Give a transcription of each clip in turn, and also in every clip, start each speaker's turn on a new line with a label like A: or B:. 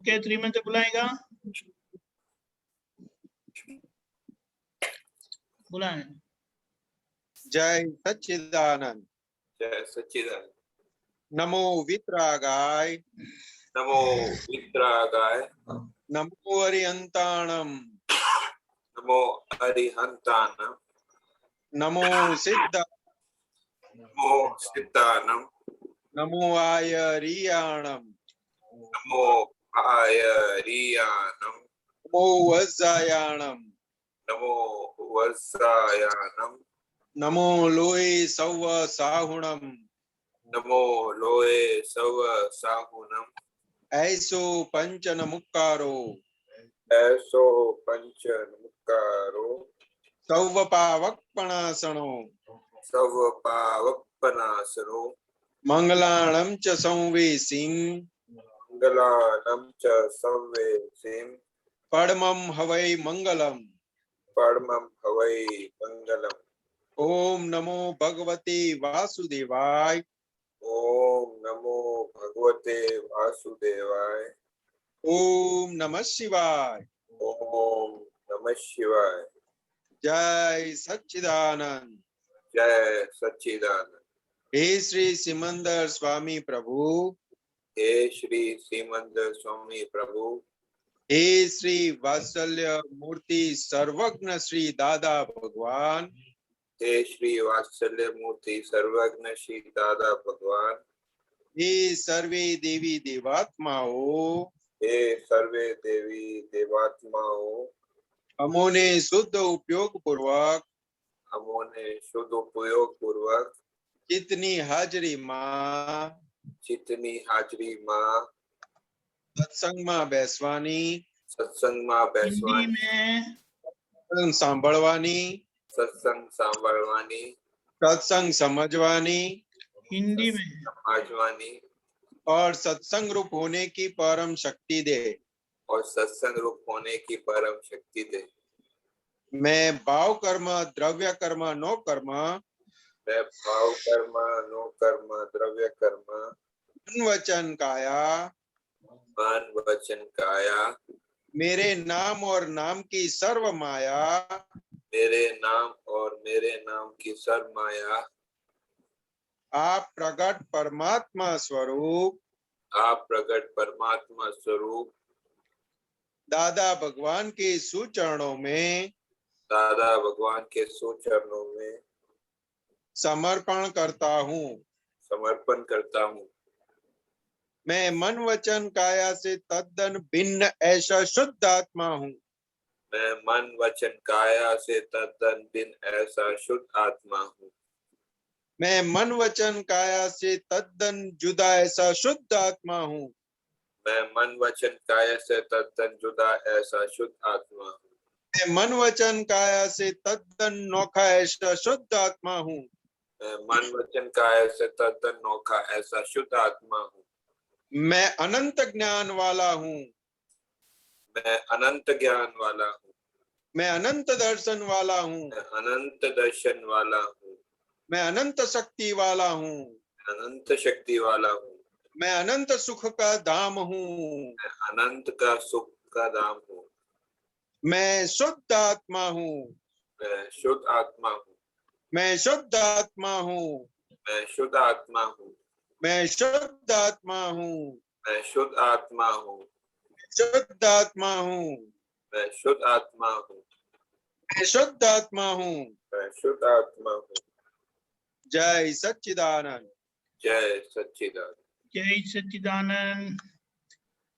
A: के श्रीमंत बुलाएगा, बुलाए।
B: जय सच्चिदानंद।
C: जय सच्चिदानंद।
B: नमो वितरागाय,
C: नमो वितरागाय,
B: नमो अरिहंताणम,
C: नमो अरिहंतानम,
B: नमो सिद्ध,
C: नमो सिद्धानम,
B: नमो आयरियाणम,
C: नमो आयरियानम,
B: नमो वज्जायाणम,
C: नमो वत्सायानम,
B: नमो लोए सौव साहुणम,
C: नमो लोए सव साहुनम,
B: ऐसो पंचन मुक्कारो,
C: ऐसो पंच मुक्कारो,
B: सौव पावकपणासनो,
C: सव पावकपनासनो,
B: मंगलाणम च संवेसिं,
C: मंगलानम च संवेसिं,
B: परमं हवै मंगलम।
C: परमं हवै मंगलम।
B: ओम नमो भगवते वासुदेवाय,
C: ओम नमो भगवते वासुदेवाय,
B: ओम नमः शिवाय,
C: ओम नमः शिवाय।
B: जय सच्चिदानंद।
C: जय सच्चिदानंद।
B: हे श्री सिमंदर स्वामी प्रभु,
C: हे श्री सीमंदर स्वामी प्रभु,
B: हे श्री वात्सल्य मूर्ति सर्वज्ञ श्री दादा भगवान,
C: हे श्री वात्सल्य मूर्ति सर्वज्ञ श्री दादा भगवान,
B: हे सर्वे देवी देवात्माओं,
C: हे सर्वे देवी देवात्माओं,
B: हमोने शुद्ध उपयोग पूर्वक,
C: हमोने शुद्ध उपयोग पूर्वक
B: जितनी हाजरी मां,
C: जितनी हाजरी मां,
B: सत्संग मां बेसवानी,
C: सत्संग मां
A: हिंदी
C: बेसवानी,
A: में
B: सांभळवानी,
C: सत्संग सांभळवानी,
B: सत्संग समझवानी
A: हिंदी में
C: समझवानी
B: और सत्संग रूप होने की परम शक्ति दे।
C: और सत्संग रूप होने की परम शक्ति दे।
B: मैं भाव कर्म, द्रव्य कर्म, नो कर्म,
C: मैं भाव कर्म, नो कर्म, द्रव्य कर्म,
B: वचन काया,
C: मन वचन काया,
B: मेरे नाम और नाम की सर्व माया,
C: मेरे नाम और मेरे नाम की सर्व माया,
B: आप प्रकट परमात्मा स्वरूप,
C: आप प्रकट परमात्मा स्वरूप,
B: दादा भगवान के सुचरणों में,
C: दादा भगवान के सुचरणों में
B: समर्पण करता हूँ।
C: समर्पण करता हूँ।
B: मैं मन वचन काया से तद्दन भिन्न ऐसा शुद्ध आत्मा हूँ।
C: मैं मन वचन काया से तद्दन भिन्न ऐसा शुद्ध आत्मा हूँ।
B: मैं मन वचन काया से तद्दन जुदा ऐसा शुद्ध आत्मा हूँ।
C: मैं मन वचन काया से तद्दन जुदा ऐसा शुद्ध आत्मा हूँ।
B: मैं मन वचन काया से तद्दन नोखा ऐसा शुद्ध आत्मा हूँ।
C: मैं मन वचन काया से तद्दन नोखा ऐसा शुद्ध आत्मा हूँ।
B: मैं अनंत ज्ञान वाला हूँ।
C: मैं अनंत ज्ञान वाला हूँ।
B: मैं अनंत दर्शन वाला हूँ।
C: मैं अनंत दर्शन वाला हूँ।
B: मैं अनंत शक्ति वाला हूँ।
C: अनंत शक्ति वाला हूँ।
B: मैं अनंत सुख का धाम हूँ।
C: मैं अनंत का सुख का धाम हूँ।
B: मैं शुद्ध आत्मा हूँ।
C: मैं शुद्ध आत्मा हूँ।
B: मैं शुद्ध आत्मा हूँ।
C: मैं शुद्ध आत्मा हूँ।
B: मैं शुद्ध आत्मा हूँ।
C: मैं शुद्ध आत्मा हूँ।
B: शुद्ध आत्मा हूँ।
C: मैं शुद्ध आत्मा हूँ।
B: मैं शुद्ध आत्मा हूँ।
C: मैं शुद्ध आत्मा हूँ।
B: जय सच्चिदानंद।
C: जय सच्चिदानंद।
A: जय सच्चिदानंद।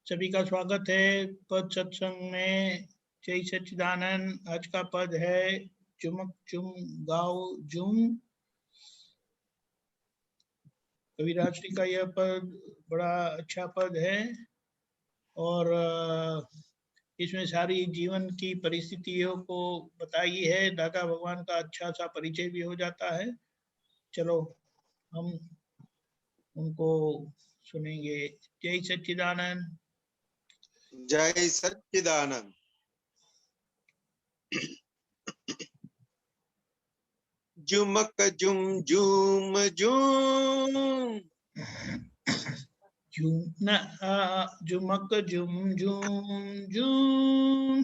A: सभी का स्वागत है पद सत्संग में। जय सच्चिदानंद। आज का पद है चुमक चुम गाओ जुम। कविराज जी का यह पद बड़ा अच्छा पद है और इसमें सारी जीवन की परिस्थितियों को बताई है। दादा भगवान का अच्छा सा परिचय भी हो जाता है। चलो हम उनको सुनेंगे। जय सच्चिदानंद।
B: जय सच्चिदानंद। जुमक जुम जूम जूम,
A: झुमक झुम झुम झुम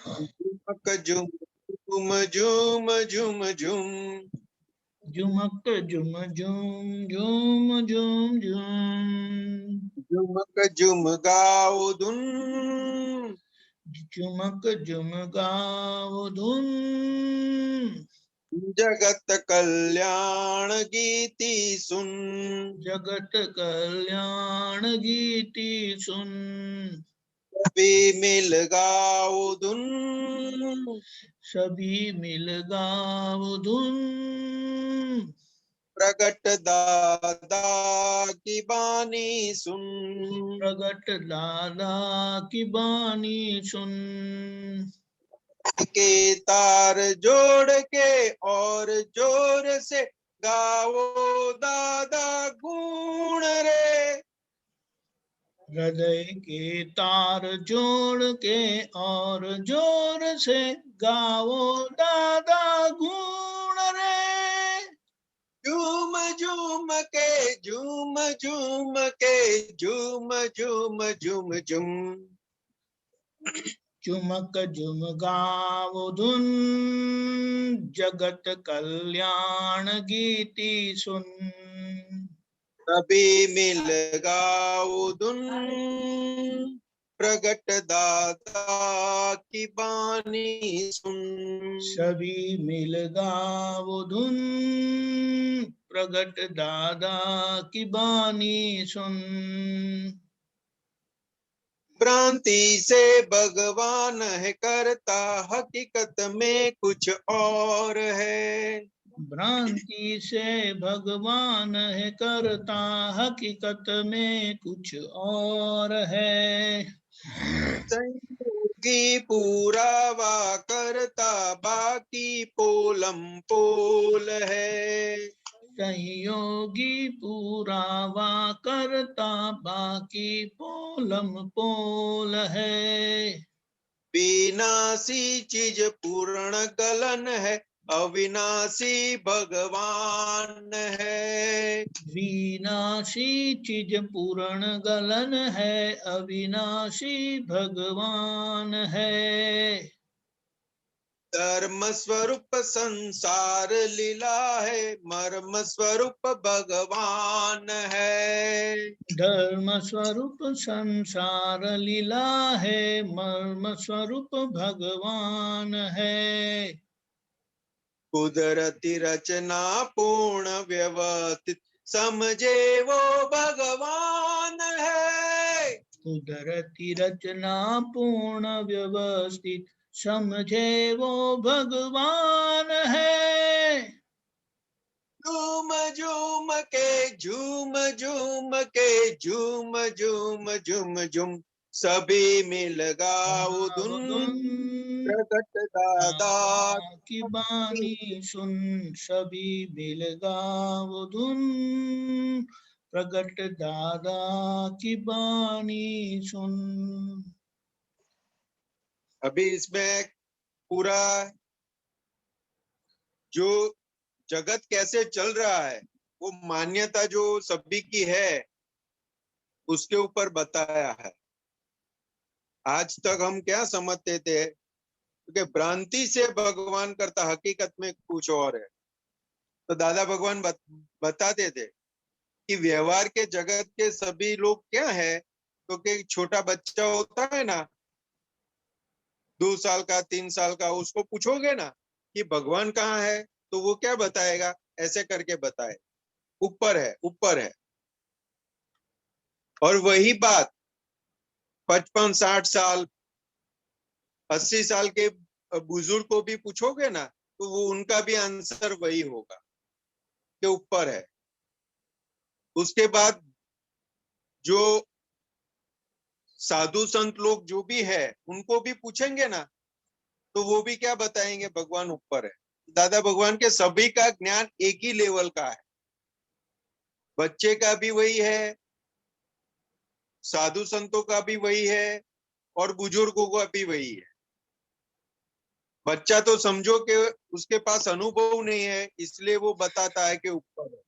B: झुमक झुम झुम झुम झुम झुम
A: झुमक झुम झुम झुम झुम झुम
B: झुमक झुम गाओ धुन
A: झुमक झुम गाओ धुन
B: जगत कल्याण गीति सुन
A: जगत कल्याण गीति सुन
B: सभी मिल गाओ धुन
A: सभी मिल गाओ धुन
B: प्रगट दादा की बानी सुन
A: प्रगट दादा की बानी सुन
B: के तार जोड़ के और जोर से गाओ दादा गुण रे
A: हृदय के तार जोड़ के और जोर से गाओ दादा गुण रे
B: झूम झूम के झूम झूम के झूम झूम झूम झूम
A: झुमक झुम गाओ धुन जगत कल्याण गीति सुन
B: सभी मिल गाओ धुन प्रगट दादा की बानी सुन
A: सभी मिल गाओ धुन प्रगट दादा की बानी सुन
B: भ्रांति से भगवान है करता हकीकत में कुछ और है
A: भ्रांति से भगवान है करता हकीकत में कुछ और है
B: संयोगी पूरावा करता बाकी पोलम पोल है
A: संयोगी पुरावा करता बाकी पोलम पोल है
B: विनाशी चीज पूर्ण गलन है अविनाशी भगवान है
A: विनाशी चीज पूर्ण गलन है अविनाशी भगवान है
B: धर्म स्वरूप संसार लीला है मर्म स्वरूप भगवान है
A: धर्म स्वरूप संसार लीला है मर्म स्वरूप भगवान है
B: कुदरती रचना पूर्ण व्यवस्थित समझे वो भगवान है
A: कुदरती रचना पूर्ण व्यवस्थित समझे वो भगवान है
B: झूम झूम के झूम झूम के झूम झूम झूम झूम सभी मिल गाओ धुन प्रगट दादा
A: की बानी सुन सभी मिल गाओ धुन प्रगट दादा की बानी सुन
B: अभी इसमें पूरा जो जगत कैसे चल रहा है वो मान्यता जो सभी की है उसके ऊपर बताया है आज तक हम क्या समझते थे क्योंकि भ्रांति से भगवान करता हकीकत में कुछ और है तो दादा भगवान बताते थे कि व्यवहार के जगत के सभी लोग क्या है क्योंकि छोटा बच्चा होता है ना 2 साल का 3 साल का उसको पूछोगे ना कि भगवान कहाँ है तो वो क्या बताएगा ऐसे करके बताए ऊपर है ऊपर है और वही बात 55-60 साल 80 साल के बुजुर्ग को भी पूछोगे ना तो वो उनका भी आंसर वही होगा कि ऊपर है उसके बाद जो साधु संत लोग जो भी है उनको भी पूछेंगे ना तो वो भी क्या बताएंगे भगवान ऊपर है दादा भगवान के सभी का ज्ञान एक ही लेवल का है बच्चे का भी वही है साधु संतों का भी वही है और बुजुर्गों का भी वही है बच्चा तो समझो कि उसके पास अनुभव नहीं है इसलिए वो बताता है कि ऊपर है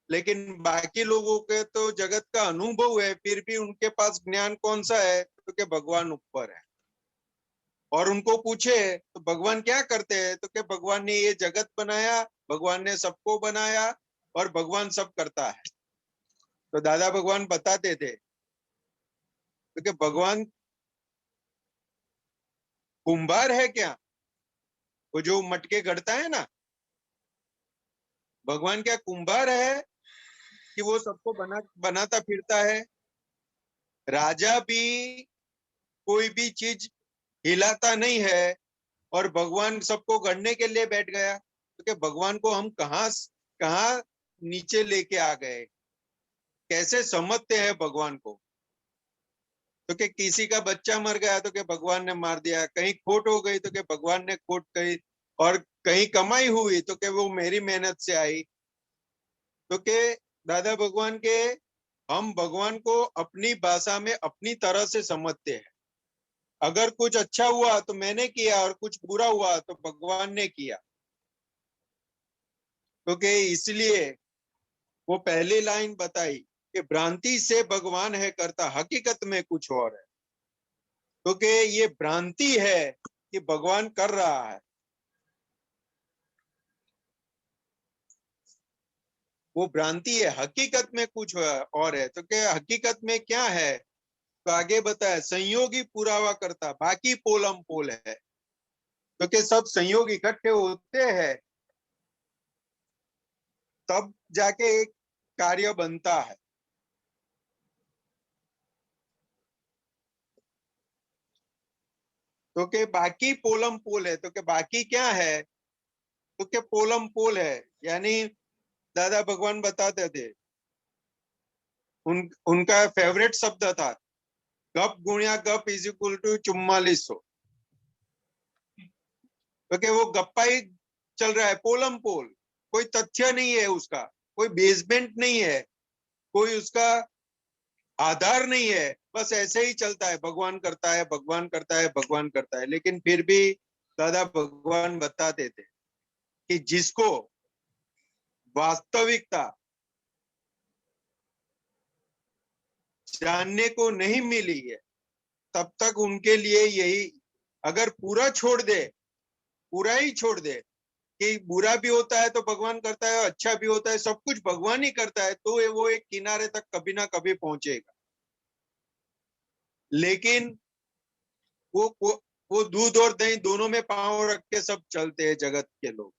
B: लेकिन बाकी लोगों के तो जगत का अनुभव है, फिर भी उनके पास ज्ञान कौन सा है? तो कि भगवान ऊपर है। और उनको पूछे तो भगवान क्या करते हैं? तो कि भगवान ने ये जगत बनाया, भगवान ने सबको बनाया और भगवान सब करता है। तो दादा भगवान बताते थे तो कि भगवान कुंभार है क्या? वो जो मटके गढ़ता है ना, भगवान क्या कुंभार है कि वो सबको बनाता फिरता है? राजा भी कोई भी चीज हिलाता नहीं है और भगवान सबको गढ़ने के लिए बैठ गया। तो क्या भगवान को हम कहाँ नीचे लेके आ गए? कैसे समझते हैं भगवान को? तो क्या किसी का बच्चा मर गया तो क्या भगवान ने मार दिया, कहीं खोट हो गई तो क्या भगवान ने खोट कही, और कहीं कमाई हुई तो क्या वो मेरी मेहनत से आई? तो क्या दादा भगवान के हम भगवान को अपनी भाषा में अपनी तरह से समझते हैं। अगर कुछ अच्छा हुआ तो मैंने किया और कुछ बुरा हुआ तो भगवान ने किया। तो क्या इसलिए वो पहली लाइन बताई कि भ्रांति से भगवान है करता, हकीकत में कुछ और है। तो कि ये भ्रांति है कि भगवान कर रहा है, वो भ्रांति है, हकीकत में कुछ और है। तो क्या हकीकत में क्या है? तो आगे बताया संयोगी पुरावा करता, बाकी पोलम पोल है। तो क्या सब संयोग इकट्ठे होते हैं तब जाके एक कार्य बनता है। तो क्या बाकी पोलम पोल है? तो क्या बाकी क्या है? तो क्या पोलम पोल है, यानी दादा भगवान बताते थे, उनका फेवरेट शब्द था गप गुणिया गप इज इक्वल टू 4400। तो क्या वो गप्पा ही चल रहा है, पोलम पोल, कोई तथ्य नहीं है उसका, कोई बेसमेंट नहीं है, कोई उसका आधार नहीं है, बस ऐसे ही चलता है, भगवान करता है, भगवान करता है, भगवान करता है। लेकिन फिर भी दादा भगवान बताते थे कि जिसको वास्तविकता जानने को नहीं मिली है तब तक उनके लिए यही, अगर पूरा छोड़ दे, पूरा ही छोड़ दे कि बुरा भी होता है तो भगवान करता है, अच्छा भी होता है, सब कुछ भगवान ही करता है, तो वो एक किनारे तक कभी ना कभी पहुंचेगा। लेकिन वो वो, वो दूध और दही दोनों में पांव रख के सब चलते हैं जगत के लोग,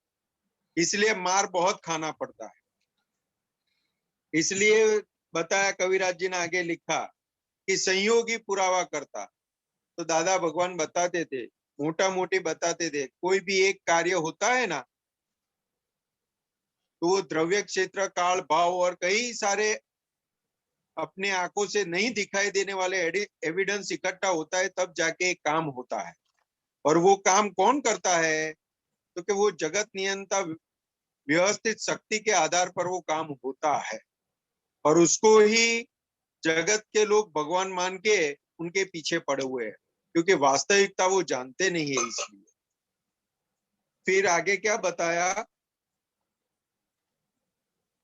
B: इसलिए मार बहुत खाना पड़ता है। इसलिए बताया कविराज जी ने आगे लिखा कि संयोगी पुरावा करता। तो दादा भगवान बताते थे, मोटा मोटी बताते थे, कोई भी एक कार्य होता है ना तो वो द्रव्य क्षेत्र काल भाव और कई सारे अपने आंखों से नहीं दिखाई देने वाले एविडेंस इकट्ठा होता है, तब जाके एक काम होता है। और वो काम कौन करता है? तो कि वो जगत नियंता व्यवस्थित शक्ति के आधार पर वो काम होता है, और उसको ही जगत के लोग भगवान मान के उनके पीछे पड़े हुए हैं, क्योंकि वास्तविकता वो जानते नहीं है। इसलिए फिर आगे क्या बताया,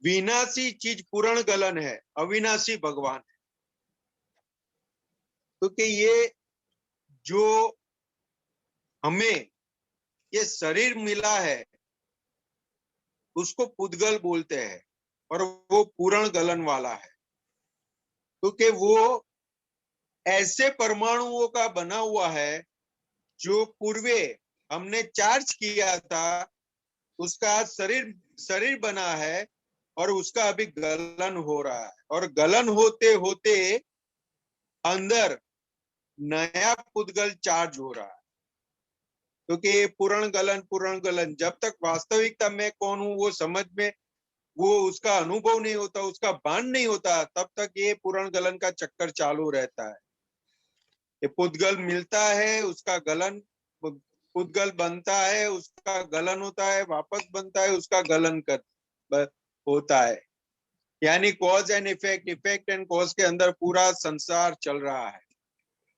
B: विनाशी चीज पूर्ण गलन है, अविनाशी भगवान है। तो कि ये जो हमें ये शरीर मिला है उसको पुद्गल बोलते हैं, और वो पूर्ण गलन वाला है, क्योंकि वो ऐसे परमाणुओं का बना हुआ है जो पूर्वे हमने चार्ज किया था, उसका शरीर शरीर बना है और उसका अभी गलन हो रहा है, और गलन होते होते अंदर नया पुद्गल चार्ज हो रहा है। क्योंकि पूर्ण गलन जब तक वास्तविकता में कौन हूं वो समझ में, वो उसका अनुभव नहीं होता, उसका भान नहीं होता, तब तक ये पूर्ण गलन का चक्कर चालू रहता है। ये पुद्गल मिलता है, उसका गलन, पुद्गल बनता है, उसका गलन होता है, वापस बनता है, उसका गलन होता है। यानी cause and effect, effect and cause के अंदर पूरा संसार चल रहा है,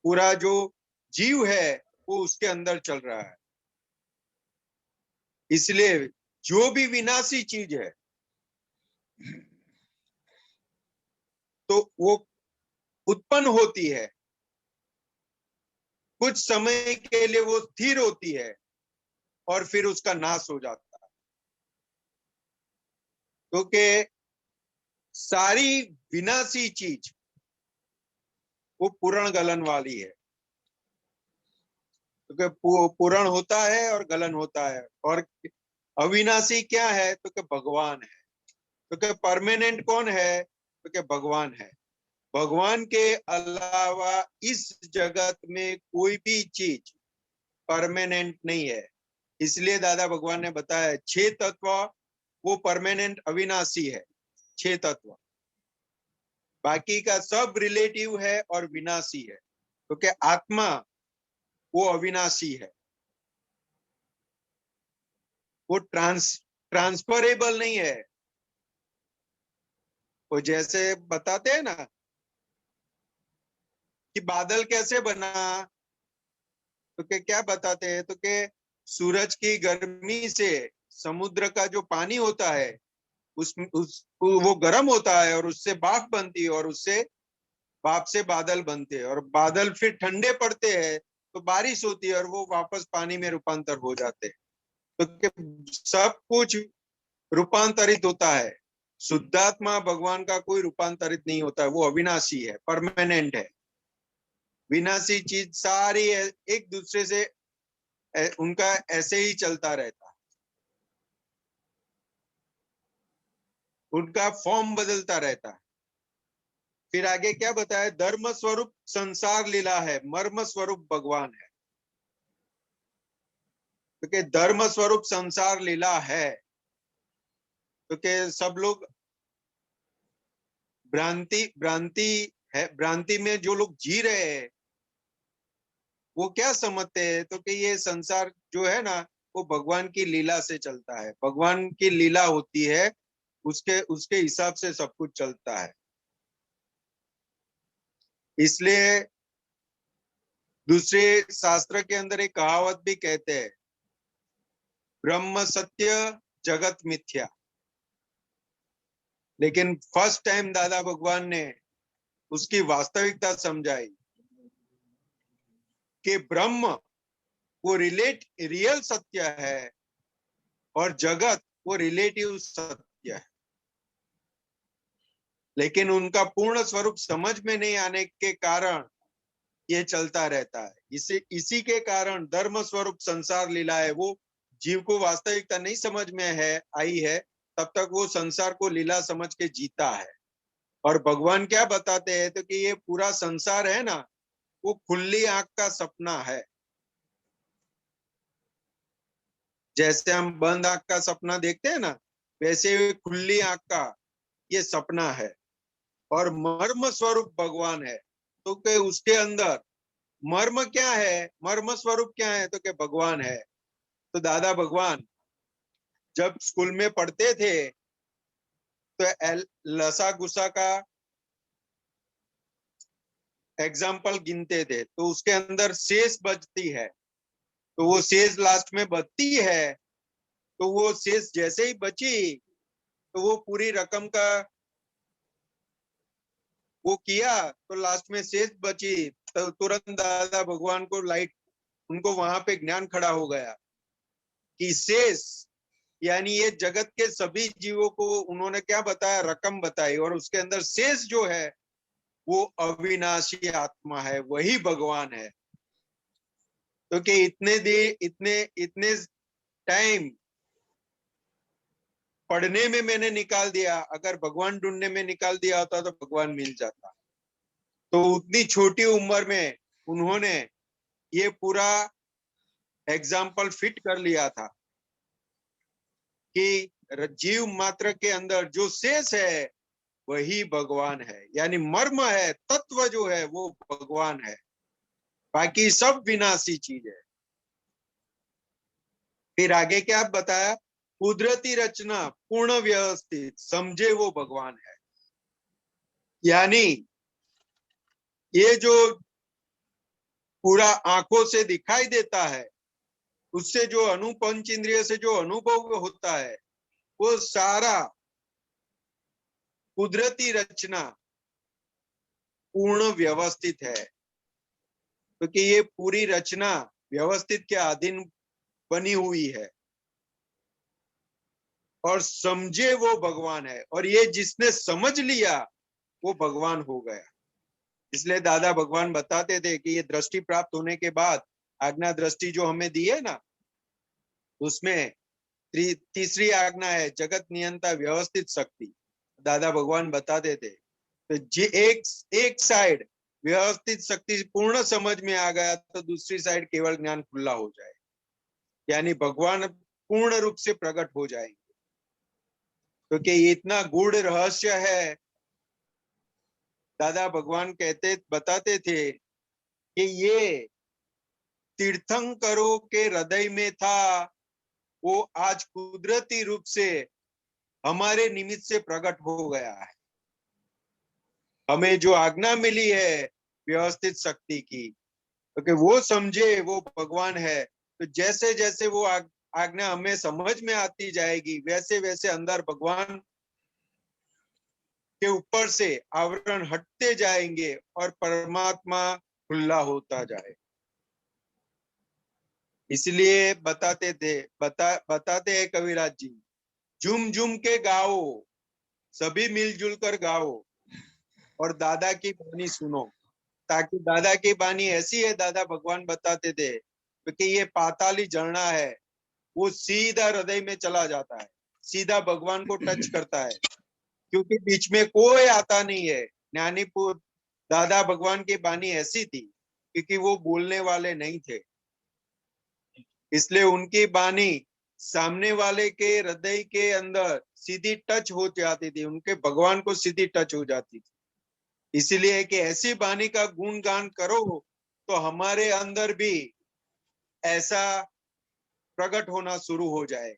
B: पूरा जो जीव है वो उसके अंदर चल रहा है। इसलिए जो भी विनाशी चीज है तो वो उत्पन्न होती है, कुछ समय के लिए वो स्थिर होती है और फिर उसका नाश हो जाता है। क्योंकि सारी विनाशी चीज वो पूर्ण गलन वाली है, क्योंकि पूर्ण होता है और गलन होता है। और अविनाशी क्या है? तो कि भगवान है। क्योंकि परमानेंट कौन है? तो कि भगवान है। भगवान के अलावा इस जगत में कोई भी चीज परमानेंट नहीं है। इसलिए दादा भगवान ने बताया 6 तत्व वो परमानेंट अविनाशी है, 6 तत्व। बाकी का सब रिलेटिव है और विनाशी है, क्योंकि आत्मा वो अविनाशी है, वो ट्रांसफरेबल नहीं है। वो जैसे बताते हैं ना कि बादल कैसे बना, तो क्या बताते हैं? तो कि सूरज की गर्मी से समुद्र का जो पानी होता है वो गर्म होता है और उससे भाप बनती है और उससे भाप से बादल बनते हैं और बादल फिर ठंडे पड़ते हैं तो बारिश होती है और वो वापस पानी में रूपांतर हो जाते हैं। तो सब कुछ रूपांतरित होता है। शुद्धात्मा भगवान का कोई रूपांतरित नहीं होता है, वो अविनाशी है, परमानेंट है। विनाशी चीज सारी एक दूसरे से उनका ऐसे ही चलता रहता है, उनका फॉर्म बदलता रहता है। फिर आगे क्या बताया? धर्म स्वरूप संसार लीला है, मर्म स्वरूप भगवान है। क्योंकि धर्म स्वरूप संसार लीला है, क्योंकि सब लोग भ्रांति है, भ्रांति में जो लोग जी रहे हैं वो क्या समझते हैं? तो कि ये संसार जो है ना वो भगवान की लीला से चलता है, भगवान की लीला होती है, उसके उसके हिसाब से सब कुछ चलता है। इसलिए दूसरे शास्त्र के अंदर एक कहावत भी कहते हैं, ब्रह्म सत्य जगत मिथ्या। लेकिन फर्स्ट टाइम दादा भगवान ने उसकी वास्तविकता समझाई कि ब्रह्म वो रियल सत्य है और जगत वो रिलेटिव सत्य है। लेकिन उनका पूर्ण स्वरूप समझ में नहीं आने के कारण ये चलता रहता है। इसी के कारण धर्म स्वरूप संसार लीला है। वो जीव को वास्तविकता नहीं समझ में आई है, तब तक वो संसार को लीला समझ के जीता है। और भगवान क्या बताते हैं? तो कि ये पूरा संसार है ना वो खुली आंख का सपना है। जैसे हम बंद आंख का सपना देखते हैं ना, वैसे खुली आंख का ये सपना है और मर्म स्वरूप भगवान है। तो कि उसके अंदर मर्म क्या है? मर्म स्वरूप क्या है? तो कि भगवान है। तो दादा भगवान जब स्कूल में पढ़ते थे तो लसा गुसा का एग्जाम्पल गिनते थे, तो उसके अंदर शेष बचती है, तो वो शेष लास्ट में बचती है। तो वो शेष जैसे ही बची तो वो पूरी रकम का वो किया, तो लास्ट में शेष बची। तो तुरंत दादा भगवान को लाइट, उनको वहां पे ज्ञान खड़ा हो गया कि शेष यानी ये जगत के सभी जीवों को उन्होंने क्या बताया? रकम बताई। और उसके अंदर शेष जो है वो अविनाशी आत्मा है, वही भगवान है। तो कि इतने देर इतने इतने टाइम पढ़ने में मैंने निकाल दिया, अगर भगवान ढूंढने में निकाल दिया होता तो भगवान मिल जाता। तो उतनी छोटी उम्र में उन्होंने ये पूरा एग्जाम्पल फिट कर लिया था कि जीव मात्र के अंदर जो शेष है वही भगवान है, यानी मर्म है, तत्व जो है वो भगवान है, बाकी सब विनाशी चीज है। फिर आगे क्या बताया? कुदरती रचना पूर्ण व्यवस्थित समझे वो भगवान है। यानी ये जो पूरा आंखों से दिखाई देता है, उससे जो पंच इंद्रिय से जो अनुभव होता है, वो सारा कुदरती रचना पूर्ण व्यवस्थित है, क्योंकि ये पूरी रचना व्यवस्थित के अधीन बनी हुई है और समझे वो भगवान है, और ये जिसने समझ लिया वो भगवान हो गया। इसलिए दादा भगवान बताते थे कि ये दृष्टि प्राप्त होने के बाद आज्ञा दृष्टि जो हमें दी है ना, उसमें तीसरी आज्ञा है जगत नियंता व्यवस्थित शक्ति। दादा भगवान बताते थे तो एक साइड व्यवस्थित शक्ति पूर्ण समझ में आ गया तो दूसरी साइड केवल ज्ञान खुला हो जाए, यानी भगवान पूर्ण रूप से प्रकट हो जाएंगे। क्योंकि ये इतना गूढ़ रहस्य है। दादा भगवान बताते थे कि ये तीर्थंकरों के हृदय में था, वो आज कुदरती रूप से हमारे निमित्त से प्रकट हो गया है। हमें जो आज्ञा मिली है व्यवस्थित शक्ति की, क्योंकि वो समझे वो भगवान है, तो जैसे जैसे वो आज्ञा हमें समझ में आती जाएगी वैसे वैसे अंदर भगवान के ऊपर से आवरण हटते जाएंगे और परमात्मा खुला होता जाए। इसलिए बताते हैं कविराज जी, झूम झूम के गाओ, सभी मिलजुल कर गाओ और दादा की बानी सुनो। ताकि दादा की बानी ऐसी है, दादा भगवान बताते थे, क्योंकि ये पाताली झरना है, वो सीधा हृदय में चला जाता है, सीधा भगवान को टच करता है, क्योंकि बीच में कोई आता नहीं है। ज्ञानीपुर दादा भगवान की बानी ऐसी थी क्योंकि वो बोलने वाले नहीं थे, इसलिए उनकी बानी सामने वाले के हृदय के अंदर सीधी टच हो जाती थी, उनके भगवान को सीधी टच हो जाती थी। इसलिए कि ऐसी बानी का गुणगान करो तो हमारे अंदर भी ऐसा प्रकट होना शुरू हो जाए।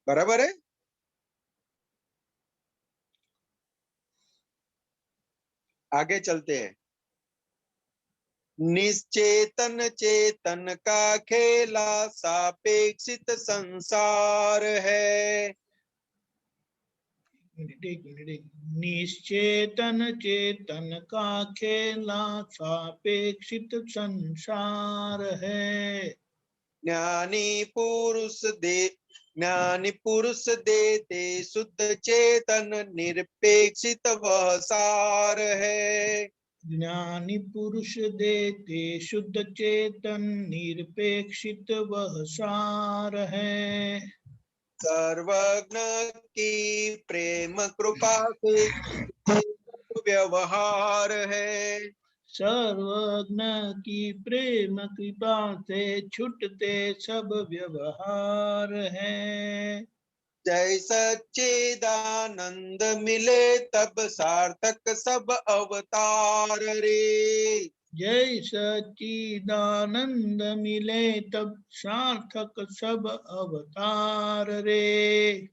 B: बराबर है। आगे चलते हैं। निश्चेतन चेतन का खेला सापेक्षित संसार है।
A: निश्चेतन चेतन का खेला सापेक्षित संसार है।
B: ज्ञानी पुरुष देते शुद्ध चेतन निरपेक्षित वह सार है।
A: ज्ञानी पुरुष देते शुद्ध चेतन निरपेक्षित वह सार है।
B: सर्वज्ञ की प्रेम कृपा से व्यवहार है।
A: सर्वज्ञ की प्रेम कृपा से छुटते सब व्यवहार है।
B: जय सच्चिदानंद मिले तब सार्थक सब अवतार रे।
A: जय सच्चिदानंद मिले तब सार्थक सब अवतार रे।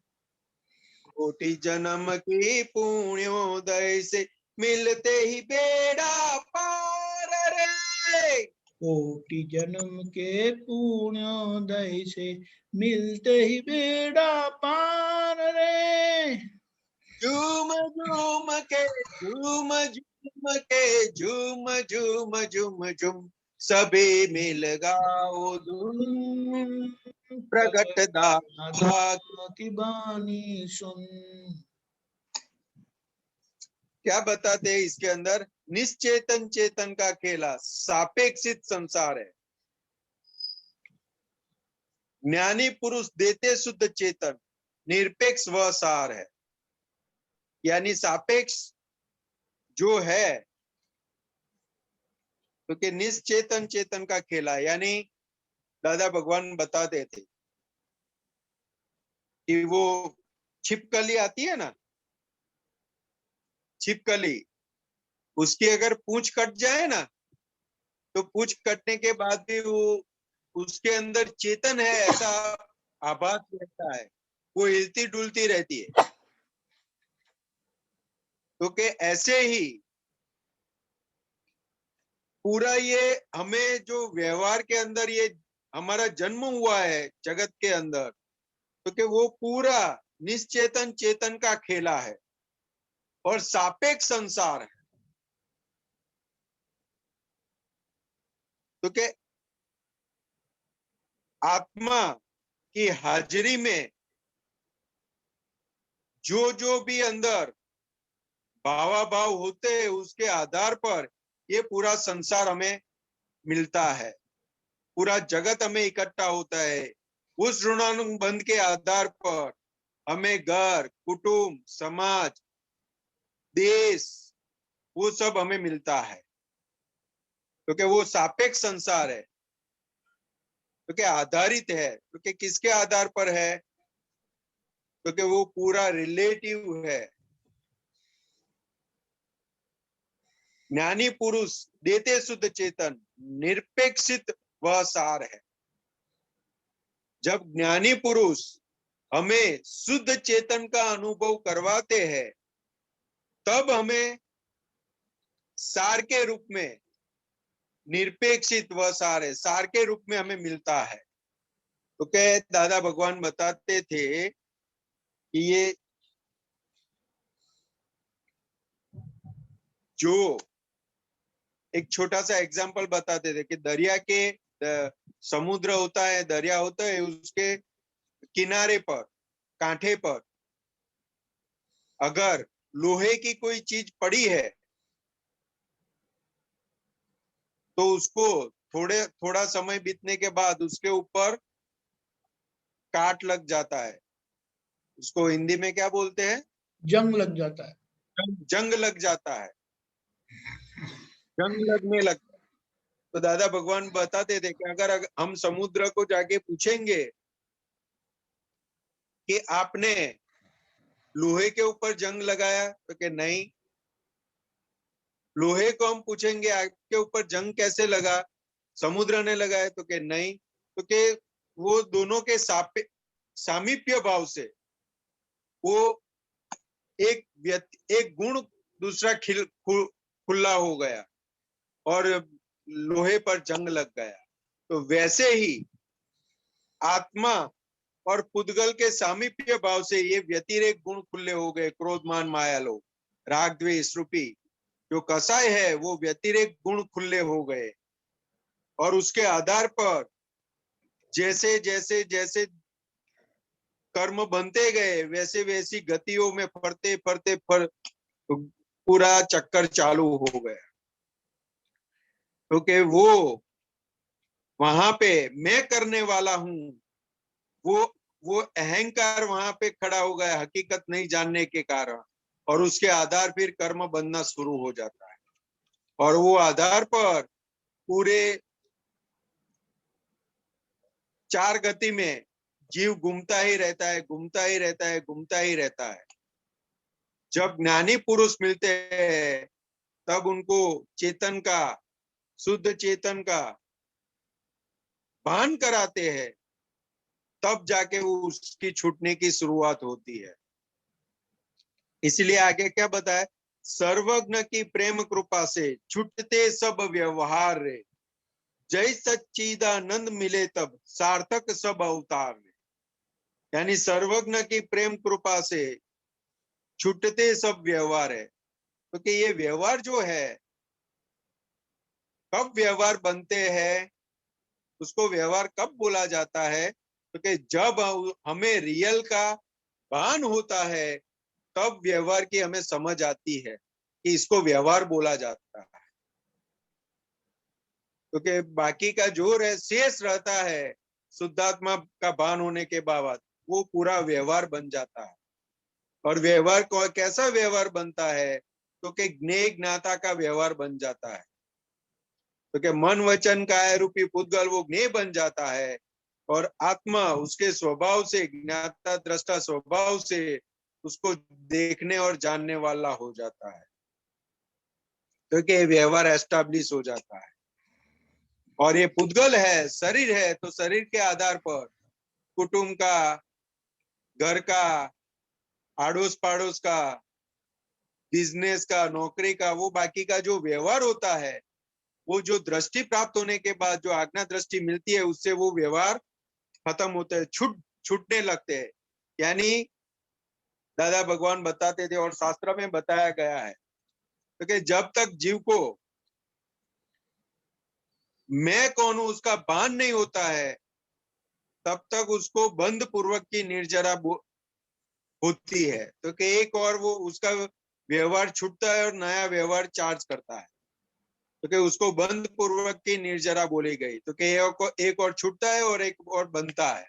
B: कोटि जन्म की पुण्योदय से मिलते ही बेड़ा पार रे।
A: कोटि जन्म के पुण्योदय से मिलते ही बेड़ा पार रे।
B: झूम झूम के झूम झूम के झूम झूम झूम झूम सभी मिल गाओ धूम प्रगट दाता
A: की बानी सुन।
B: क्या बताते हैं इसके अंदर? निश्चेतन चेतन का खेला सापेक्षित संसार है। ज्ञानी पुरुष देते शुद्ध चेतन निरपेक्ष वह सार है। यानी सापेक्ष जो है, क्योंकि निश्चेतन चेतन का खेला, यानी दादा भगवान बताते थे कि वो छिपकली आती है ना, छिपकली, उसकी अगर पूंछ कट जाए ना तो पूंछ कटने के बाद भी वो उसके अंदर चेतन है ऐसा आभास रहता है, वो हिलती डुलती रहती है। क्योंकि ऐसे ही पूरा ये हमें जो व्यवहार के अंदर ये हमारा जन्म हुआ है जगत के अंदर, क्योंकि वो पूरा निश्चेतन चेतन का खेला है। और सापेक्ष संसार है। तो क्या आत्मा की हाजिरी में जो भी अंदर भावाभाव होते हैं, उसके आधार पर ये पूरा संसार हमें मिलता है, पूरा जगत हमें इकट्ठा होता है। उस ऋणानुबंध के आधार पर हमें घर, कुटुंब, समाज, देश, वो सब हमें मिलता है, क्योंकि वो सापेक्ष संसार है, क्योंकि आधारित है। क्योंकि किसके आधार पर है? क्योंकि वो पूरा रिलेटिव है। ज्ञानी पुरुष देते शुद्ध चेतन, निरपेक्षित वह सार है। जब ज्ञानी पुरुष हमें शुद्ध चेतन का अनुभव करवाते हैं, तब हमें सार के रूप में, निरपेक्षित वह सार है, सार के रूप में हमें मिलता है। तो क्या दादा भगवान बताते थे कि ये जो एक छोटा सा एग्जांपल बताते थे कि दरिया के समुद्र होता है, दरिया होता है, उसके किनारे पर, कांठे पर अगर लोहे की कोई चीज पड़ी है तो उसको थोड़ा समय बीतने के बाद उसके ऊपर काट लग जाता है। उसको हिंदी में क्या बोलते हैं?
A: जंग लग जाता है।
B: जंग लग जाता है, जंग लगने लगता है। तो दादा भगवान बताते थे कि अगर हम समुद्र को जाके पूछेंगे कि आपने लोहे के ऊपर जंग लगाया, तो कि नहीं। लोहे को हम पूछेंगे आपके ऊपर जंग कैसे लगा, समुद्र ने लगाया, तो कि नहीं। तो कि वो दोनों के सामीप्य भाव से वो एक गुण दूसरा खुला हो गया और लोहे पर जंग लग गया। तो वैसे ही आत्मा और पुद्गल के सामीप्य भाव से ये व्यतिरेक गुण खुले हो गए। क्रोध, मान, माया, लोभ, राग, द्वेष रूपी जो कसाय है, वो व्यतिरेक गुण खुले हो गए। और उसके आधार पर जैसे जैसे जैसे कर्म बनते गए, वैसे वैसी गतियों में फरते फरते पूरा चक्कर चालू हो गया। क्योंकि वो वहां पे मैं करने वाला हूं, वो अहंकार वहां पे खड़ा हो गया, हकीकत नहीं जानने के कारण। और उसके आधार फिर कर्म बनना शुरू हो जाता है। और वो आधार पर पूरे चार गति में जीव घूमता ही रहता है, घूमता ही रहता है, घूमता ही रहता है। जब ज्ञानी पुरुष मिलते हैं, तब उनको चेतन का, शुद्ध चेतन का भान कराते हैं, तब जाके वो उसकी छूटने की शुरुआत होती है। इसलिए आगे क्या बताया? सर्वज्ञ की प्रेम कृपा से छूटते सब व्यवहार रे, जय सच्चिदानंद मिले तब सार्थक सब अवतार रे। यानी सर्वज्ञ की प्रेम कृपा से छूटते सब व्यवहार है। क्योंकि ये व्यवहार जो है, कब व्यवहार बनते हैं, उसको व्यवहार कब बोला जाता है? क्योंकि जब हमें रियल का भान होता है, तब व्यवहार की हमें समझ आती है कि इसको व्यवहार बोला जाता है। क्योंकि बाकी का जो शेष रहता है, शुद्धात्मा का भान होने के बाद वो पूरा व्यवहार बन जाता है। और व्यवहार को कैसा व्यवहार बनता है? तो कि ज्ञेय ज्ञाता का व्यवहार बन जाता है। तो कि मन, वचन, काया रूपी पुद्गल वो ज्ञेय बन जाता है, और आत्मा उसके स्वभाव से, ज्ञाता दृष्टा स्वभाव से उसको देखने और जानने वाला हो जाता है। क्योंकि व्यवहार एस्टैब्लिश हो जाता है। और ये पुद्गल है, शरीर है, तो शरीर के आधार पर कुटुंब का, घर का, आड़ोस पड़ोस का, बिजनेस का, नौकरी का, वो बाकी का जो व्यवहार होता है, वो जो दृष्टि प्राप्त होने के बाद जो आज्ञा दृष्टि मिलती है, उससे वो व्यवहार खत्म होते हैं, छूटने लगते हैं। यानी दादा भगवान बताते थे और शास्त्र में बताया गया है, तो कि जब तक जीव को मैं कौन हूं उसका भान नहीं होता है, तब तक उसको बंध पूर्वक की निर्जरा होती है। तो कि एक और वो उसका व्यवहार छूटता है और नया व्यवहार चार्ज करता है, तो कि उसको बंध पूर्वक की निर्जरा बोली गई। तो कि एक और छूटता है और एक और बनता है,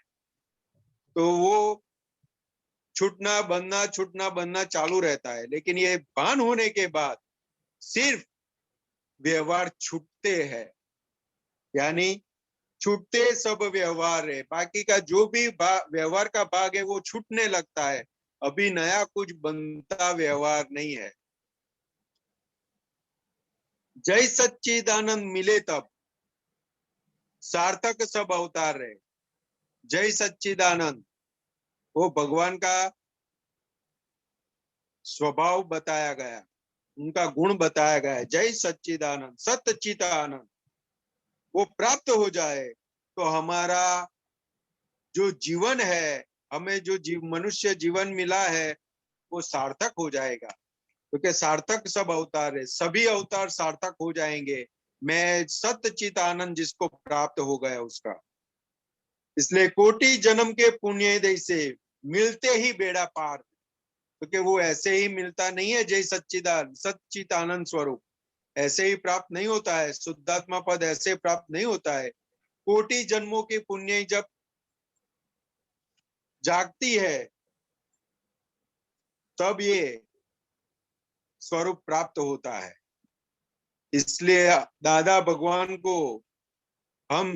B: तो वो छूटना बंधना चालू रहता है। लेकिन ये भान होने के बाद सिर्फ व्यवहार छूटते हैं, यानी छूटते सब व्यवहार है, बाकी का जो भी व्यवहार का भाग है वो छूटने लगता है, अभी नया कुछ बनता व्यवहार नहीं है। जय सच्चिदानंद मिले तब सार्थक सब अवतार रहे। जय सच्चिदानंद वो भगवान का स्वभाव बताया गया, उनका गुण बताया गया है। जय सच्चिदानंद, सच्चित आनंद वो प्राप्त हो जाए तो हमारा जो जीवन है, हमें जो मनुष्य जीवन मिला है वो सार्थक हो जाएगा, क्योंकि सार्थक सब अवतार है, सभी अवतार सार्थक हो जाएंगे। मैं सत्यचित आनंद जिसको प्राप्त हो गया उसका। इसलिए कोटि जन्म के पुण्य से मिलते ही बेड़ा पार, क्योंकि वो ऐसे ही मिलता नहीं है। जय सच्चित आनंद स्वरूप ऐसे ही प्राप्त नहीं होता है, शुद्धात्मा पद ऐसे प्राप्त नहीं होता है। कोटि जन्मों की पुण्य जब जागती है तब ये स्वरूप प्राप्त होता है। इसलिए दादा भगवान को हम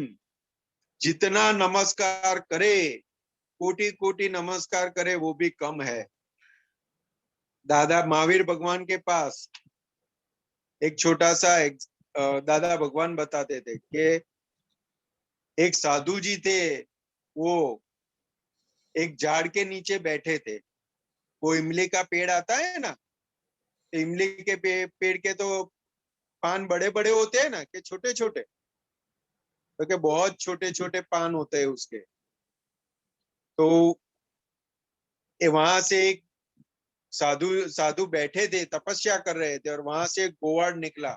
B: जितना नमस्कार करें, कोटि कोटि नमस्कार करें, वो भी कम है। दादा महावीर भगवान के पास एक छोटा सा दादा भगवान बताते थे कि एक साधु जी थे, वो एक झाड़ के नीचे बैठे थे। वो इमली का पेड़ आता है ना, इमली के पेड़ के तो पान बड़े बड़े होते हैं ना कि छोटे छोटे, क्योंकि बहुत छोटे छोटे पान होते हैं उसके। तो वहां से एक साधु साधु बैठे थे, तपस्या कर रहे थे, और वहां से एक गोवाड़ निकला।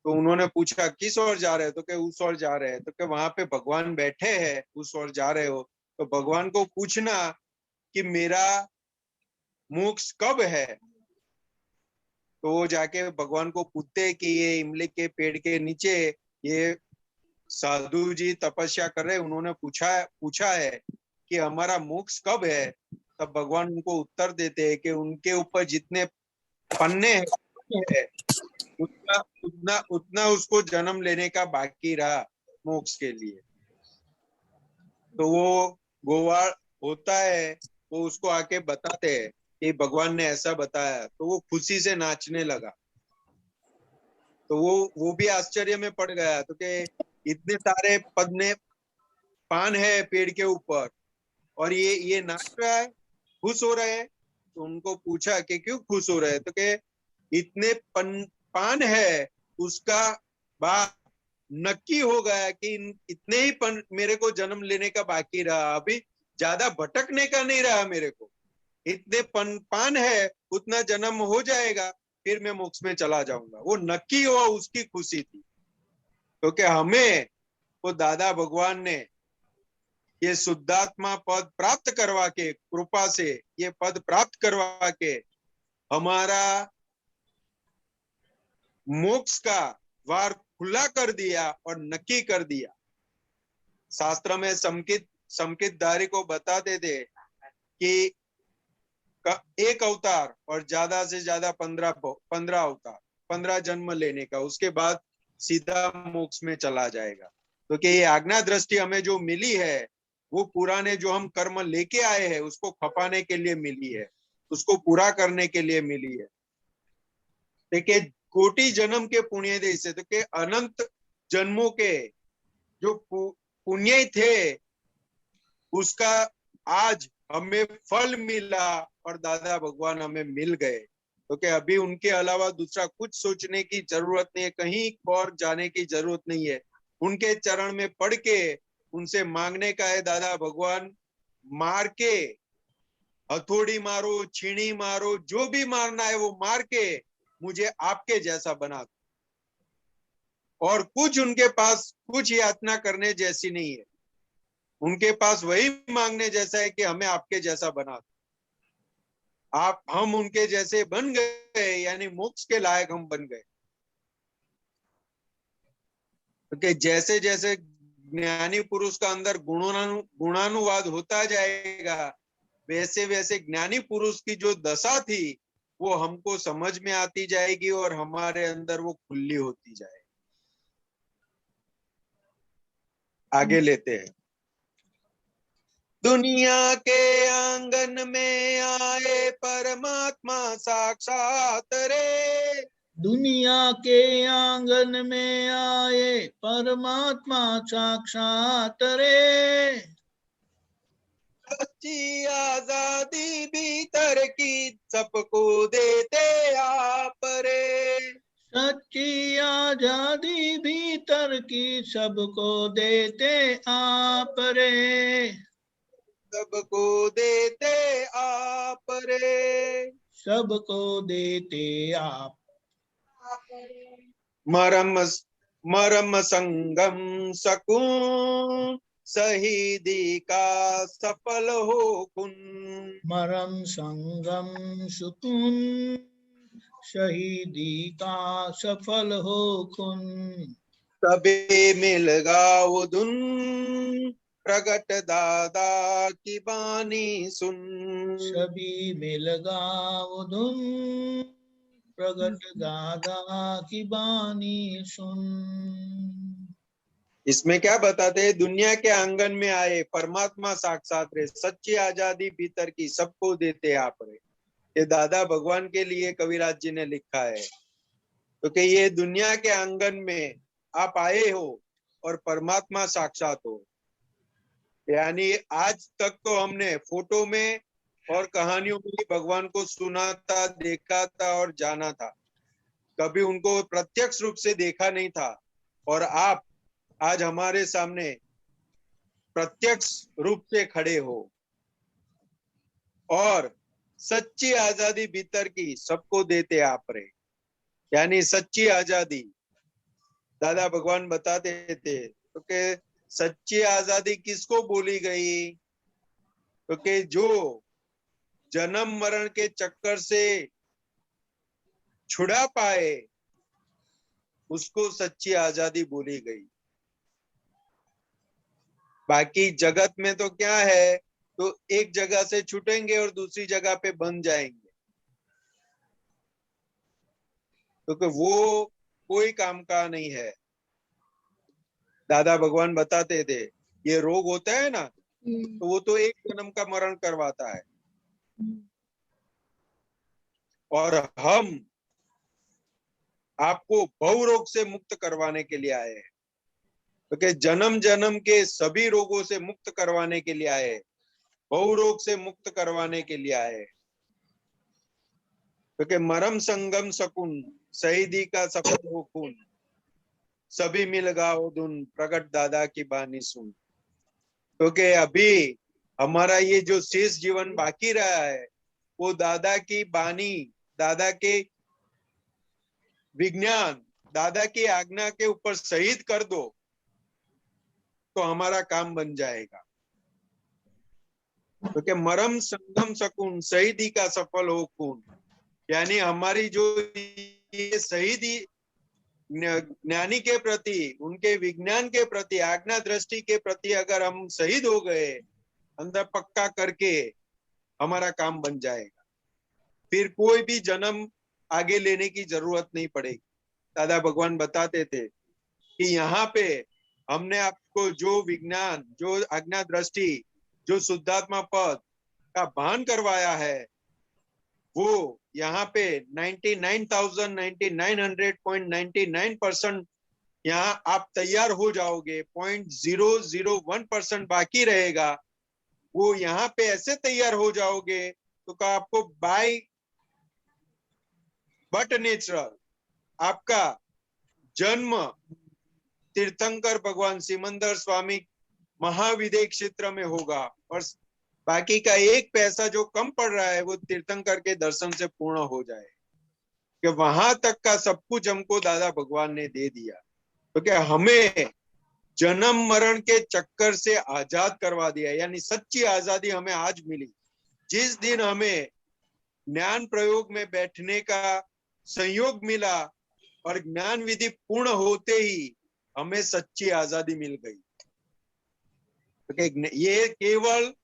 B: तो उन्होंने पूछा किस ओर जा रहे हो, तो क्या उस ओर जा रहे हैं। तो क्या वहां पे भगवान बैठे हैं, उस ओर जा रहे हो, तो भगवान को पूछना कि मेरा मोक्ष कब है। तो वो जाके भगवान को पूछते कि ये इमली के पेड़ के नीचे ये साधु जी तपस्या कर रहे, उन्होंने पूछा है कि हमारा मोक्ष कब है। तब भगवान उनको उत्तर देते हैं कि उनके ऊपर जितने पन्ने हैं उतना उतना उतना उसको जन्म लेने का बाकी रहा मोक्ष के लिए। तो वो गोवाड़ होता है, वो उसको आके बताते हैं कि भगवान ने ऐसा बताया, तो वो खुशी से नाचने लगा। तो वो भी आश्चर्य में पड़ गया, तो कि इतने सारे पन्ने पान है पेड़ के ऊपर और ये नाच रहा है, खुश हो रहे हैं। तो उनको पूछा कि क्यों खुश हो रहे हैं, तो कि इतने पान है उसका बात नक्की हो गया कि इतने ही मेरे को जन्म लेने का बाकी रहा, अभी ज्यादा भटकने का नहीं रहा मेरे को। इतने पान है उतना जन्म हो जाएगा, फिर मैं मोक्ष में चला जाऊंगा। वो नक्की हुआ, उसकी खुशी थी। क्योंकि हमें वो दादा भगवान ने ये शुद्धात्मा पद प्राप्त करवा के, कृपा से ये पद प्राप्त करवा के हमारा मोक्ष का द्वार खुला कर दिया और नक्की कर दिया। शास्त्र में समकितधारी को बताते थे कि एक अवतार और ज्यादा से ज्यादा 15 अवतार, 15 जन्म लेने का, उसके बाद सीधा मोक्ष में चला जाएगा। तो कि ये आज्ञा दृष्टि हमें जो मिली है वो पुराने जो हम कर्म लेके आए हैं उसको खपाने के लिए मिली है, उसको पूरा करने के लिए मिली है। देखिए कोटि जन्म के पुण्य से, तो के अनंत जन्मों के जो पुण्य थे उसका आज हमें फल मिला और दादा भगवान हमें मिल गए। तो क्या अभी उनके अलावा दूसरा कुछ सोचने की जरूरत नहीं है, कहीं और जाने की जरूरत नहीं है। उनके चरण में पड़ के उनसे मांगने का है, दादा भगवान मार के हथौड़ी मारो, छीनी मारो, जो भी मारना है वो मार के मुझे आपके जैसा बना दो। और कुछ उनके पास कुछ यातना करने जैसी नहीं है, उनके पास वही मांगने जैसा है कि हमें आपके जैसा बना दो। हम उनके जैसे बन गए यानी मोक्ष के लायक हम बन गए। क्योंकि जैसे जैसे ज्ञानी पुरुष का अंदर गुणानुवाद होता जाएगा, वैसे वैसे ज्ञानी पुरुष की जो दशा थी वो हमको समझ में आती जाएगी और हमारे अंदर वो खुली होती जाएगी। आगे लेते हैं। दुनिया के आंगन में आए परमात्मा साक्षात रे,
A: दुनिया के आंगन में आए परमात्मा साक्षात रे,
B: सच्ची आजादी भीतर की सबको देते आप रे,
A: सच्ची आजादी भीतर की सबको देते आप रे,
B: सबको देते आप रे,
A: सबको देते आप।
B: मरम मरम संगम सकूं शहीदी का सफल हो कुन,
A: मरम संगम सुकुन शहीदी का सफल हो कुन,
B: तबे मिल गाओ धुन प्रगट दादा की बानी सुन,
A: सभी मिल गाओ धुन प्रगट दादा की बानी सुन।
B: इसमें क्या बताते हैं? दुनिया के आंगन में आए परमात्मा साक्षात रे, सच्ची आजादी भीतर की सबको देते आप रे। ये दादा भगवान के लिए कविराज जी ने लिखा है। क्योंकि ये दुनिया के आंगन में आप आए हो और परमात्मा साक्षात हो। यानी आज तक तो हमने फोटो में और कहानियों में ही भगवान को सुना था, देखा था और जाना था, कभी उनको प्रत्यक्ष रूप से देखा नहीं था। और आप आज हमारे सामने प्रत्यक्ष रूप से खड़े हो और सच्ची आजादी भीतर की सबको देते आप रे। यानी सच्ची आजादी दादा भगवान बताते थे। क्योंकि सच्ची आजादी किसको बोली गई? क्योंकि जो जन्म मरण के चक्कर से छुड़ा पाए उसको सच्ची आजादी बोली गई। बाकी जगत में तो क्या है, तो एक जगह से छूटेंगे और दूसरी जगह पे बन जाएंगे, क्योंकि वो कोई काम का नहीं है। दादा भगवान बताते थे ये रोग होता है ना, तो वो तो एक जन्म का मरण करवाता है। और हम आपको बहु रोग से मुक्त करवाने के लिए आए हैं। क्योंकि जन्म जन्म के सभी रोगों से मुक्त करवाने के लिए आए, बहु रोग से मुक्त करवाने के लिए आए। क्योंकि मरम संगम सकुन शहीदी का सफल हो खून, सभी मिल गाओ धुन प्रगट दादा की बानी सुन। क्योंकि अभी हमारा ये जो शेष जीवन बाकी रहा है वो दादा की बानी, दादा के विज्ञान, दादा की आज्ञा के ऊपर शहीद कर दो तो हमारा काम बन जाएगा। क्योंकि मरम संगम सकुन शहीदी का सफल हो खून, यानी हमारी जो ये शहीदी ज्ञानी के प्रति, उनके विज्ञान के प्रति, आज्ञा दृष्टि के प्रति अगर हम शहीद हो गए अंदर पक्का करके, हमारा काम बन जाएगा। फिर कोई भी जन्म आगे लेने की जरूरत नहीं पड़ेगी। दादा भगवान बताते थे कि यहाँ पे हमने आपको जो विज्ञान, जो आज्ञा दृष्टि, जो शुद्धात्मा पद का भान करवाया है, वो यहाँ पे 99,9900.99% यहाँ आप तैयार हो जाओगे। 0.001% बाकी रहेगा, वो यहाँ पे ऐसे तैयार हो जाओगे तो का आपको बाय बट नेचुरल आपका जन्म तीर्थंकर भगवान सिमंदर स्वामी महाविदेह क्षेत्र में होगा। और बाकी का एक पैसा जो कम पड़ रहा है वो तीर्थंकर के दर्शन से पूर्ण हो जाए, कि वहां तक का सब कुछ हमको दादा भगवान ने दे दिया, क्योंकि हमें जन्म मरण के चक्कर से आजाद करवा दिया, यानी सच्ची आजादी हमें आज मिली। जिस दिन हमें ज्ञान प्रयोग में बैठने का संयोग मिला और ज्ञान विधि पूर्ण होते ही हमें सच्ची आजादी मिल गई। तो ये केवल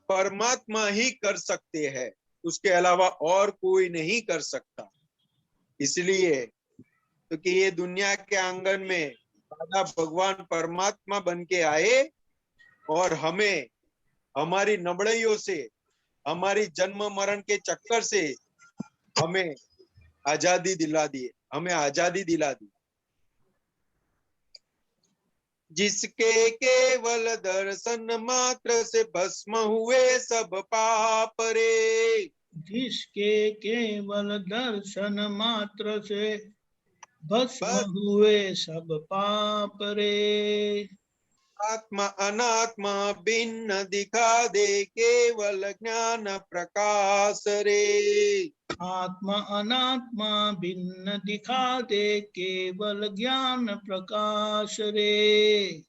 B: परमात्मा ही कर सकते हैं, उसके अलावा और कोई नहीं कर सकता। इसलिए क्योंकि ये दुनिया के आंगन में दादा भगवान परमात्मा बन के आए और हमें हमारी नबड़ाइयों से, हमारी जन्म मरण के चक्कर से हमें आजादी दिला दी, हमें आजादी दिला दी। जिसके केवल दर्शन मात्र से भस्म हुए सब पाप रे,
A: जिसके केवल दर्शन मात्र से भस्म हुए सब पाप रे।
B: आत्मा अनात्मा भिन्न दिखा दे केवल ज्ञान प्रकाश रे।
A: आत्मा अनात्मा भिन्न दिखा दे केवल ज्ञान प्रकाश रे।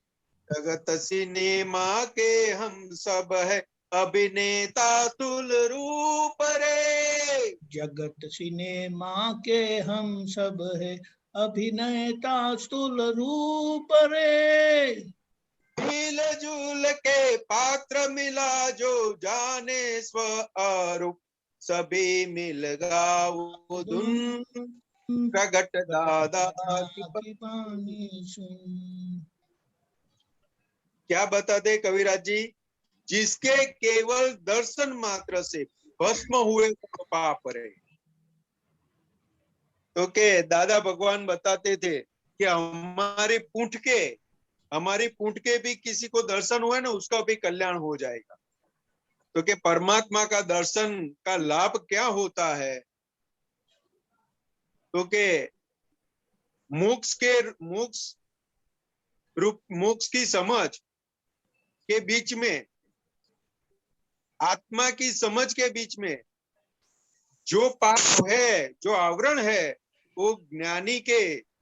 B: जगत सिनेमा के हम सब है अभिनेता तुल रूप रे।
A: जगत सिनेमा के हम सब है अभिनेता स्थूल रूप रे।
B: मिल जुल के पात्र मिला जो जाने स्व आरूप, सभी मिल गाओ धुन प्रगट दादा
A: की बानी सुन।
B: क्या बताते कविराज जी? जिसके केवल दर्शन मात्र से भस्म हुए पाप रे। तो के दादा भगवान बताते थे कि हमारी पूंछ के भी किसी को दर्शन हुआ ना, उसका भी कल्याण हो जाएगा। तो कि परमात्मा का दर्शन का लाभ क्या होता है? तो के मोक्ष की समझ के बीच में, आत्मा की समझ के बीच में जो पाप है, जो आवरण है, वो ज्ञानी के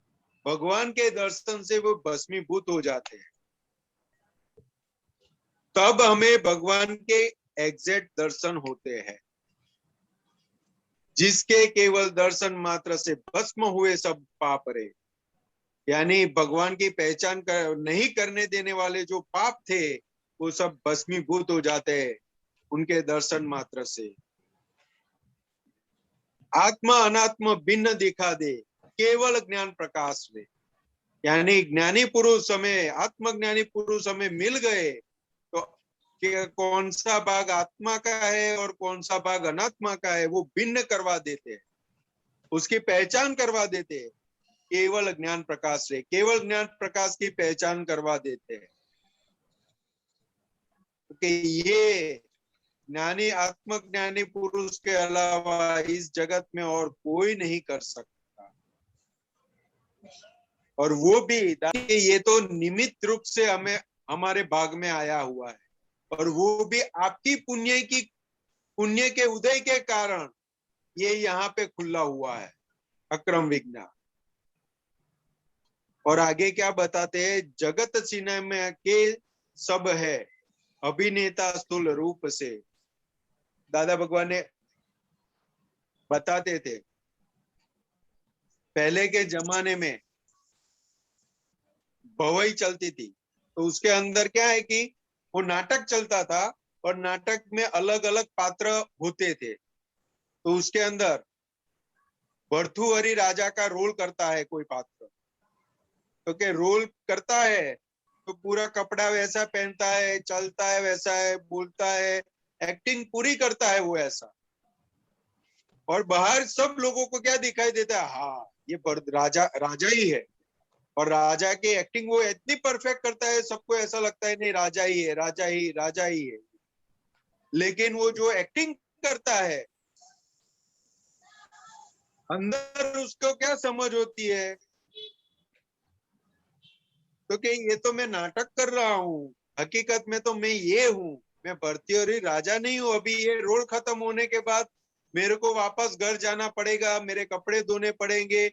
B: भगवान के दर्शन से वो भस्मीभूत हो जाते हैं। तब हमें भगवान के एग्जैक्ट दर्शन होते हैं। जिसके केवल दर्शन मात्र से भस्म हुए सब पाप रे, यानी भगवान की पहचान नहीं करने देने वाले जो पाप थे वो सब भस्मीभूत हो जाते हैं उनके दर्शन मात्र से। आत्मा अनात्मा भिन्न दिखा दे केवल ज्ञान प्रकाश में, यानी ज्ञानी पुरुष हमें, आत्मज्ञानी पुरुष हमें मिल गए तो कौन सा भाग आत्मा का है और कौन सा भाग अनात्मा का है वो भिन्न करवा देते हैं, उसकी पहचान करवा देते हैं केवल ज्ञान प्रकाश से। केवल ज्ञान प्रकाश की पहचान करवा देते हैं कि ये ज्ञानी आत्मज्ञानी पुरुष के अलावा इस जगत में और कोई नहीं कर सकता। और वो भी ये तो निमित्त रूप से हमें हमारे भाग में आया हुआ है, और वो भी आपकी पुण्य के उदय के कारण ये यहाँ पे खुला हुआ है अक्रम विज्ञान। और आगे क्या बताते हैं? जगत सिनेमा के सब है अभिनेता स्थूल रूप से। दादा भगवान ने बताते थे पहले के जमाने में भवई चलती थी, तो उसके अंदर क्या है कि वो नाटक चलता था और नाटक में अलग अलग पात्र होते थे। तो उसके अंदर भर्तृहरि राजा का रोल करता है कोई पात्र, तो क्या रोल करता है तो पूरा कपड़ा वैसा पहनता है, चलता है वैसा है, बोलता है, एक्टिंग पूरी करता है वो ऐसा। और बाहर सब लोगों को क्या दिखाई देता है? हाँ, ये राजा ही है। और राजा की एक्टिंग वो इतनी परफेक्ट करता है, सबको ऐसा लगता है नहीं राजा ही है, राजा ही है। लेकिन वो जो एक्टिंग करता है अंदर उसको क्या समझ होती है? तो कि ये तो मैं नाटक कर रहा हूँ, हकीकत में तो मैं ये हूँ। मैं भर्तृहरि राजा नहीं हूँ। अभी ये रोल खत्म होने के बाद मेरे को वापस घर जाना पड़ेगा, मेरे कपड़े धोने पड़ेंगे,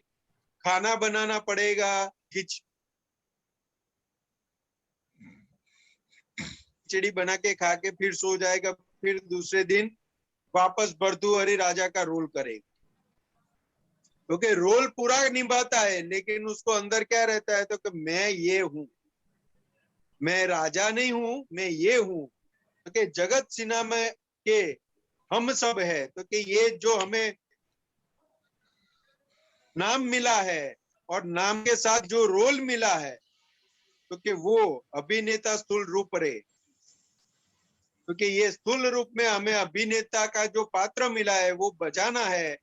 B: खाना बनाना पड़ेगा, खिचड़ी बना के खा के फिर सो जाएगा, फिर दूसरे दिन वापस भर्तृहरि राजा का रोल करेगा। क्योंकि रोल पूरा निभाता है, लेकिन उसको अंदर क्या रहता है, तो कि मैं ये हूं, मैं राजा नहीं हूं, मैं ये हूं। क्योंकि जगत सिन्हा में के हम सब है, तो कि ये जो हमें नाम मिला है और नाम के साथ जो रोल मिला है, तो कि वो अभिनेता स्थूल रूप रे, क्योंकि ये स्थूल रूप में हमें अभिनेता का जो पात्र मिला है वो बजाना है,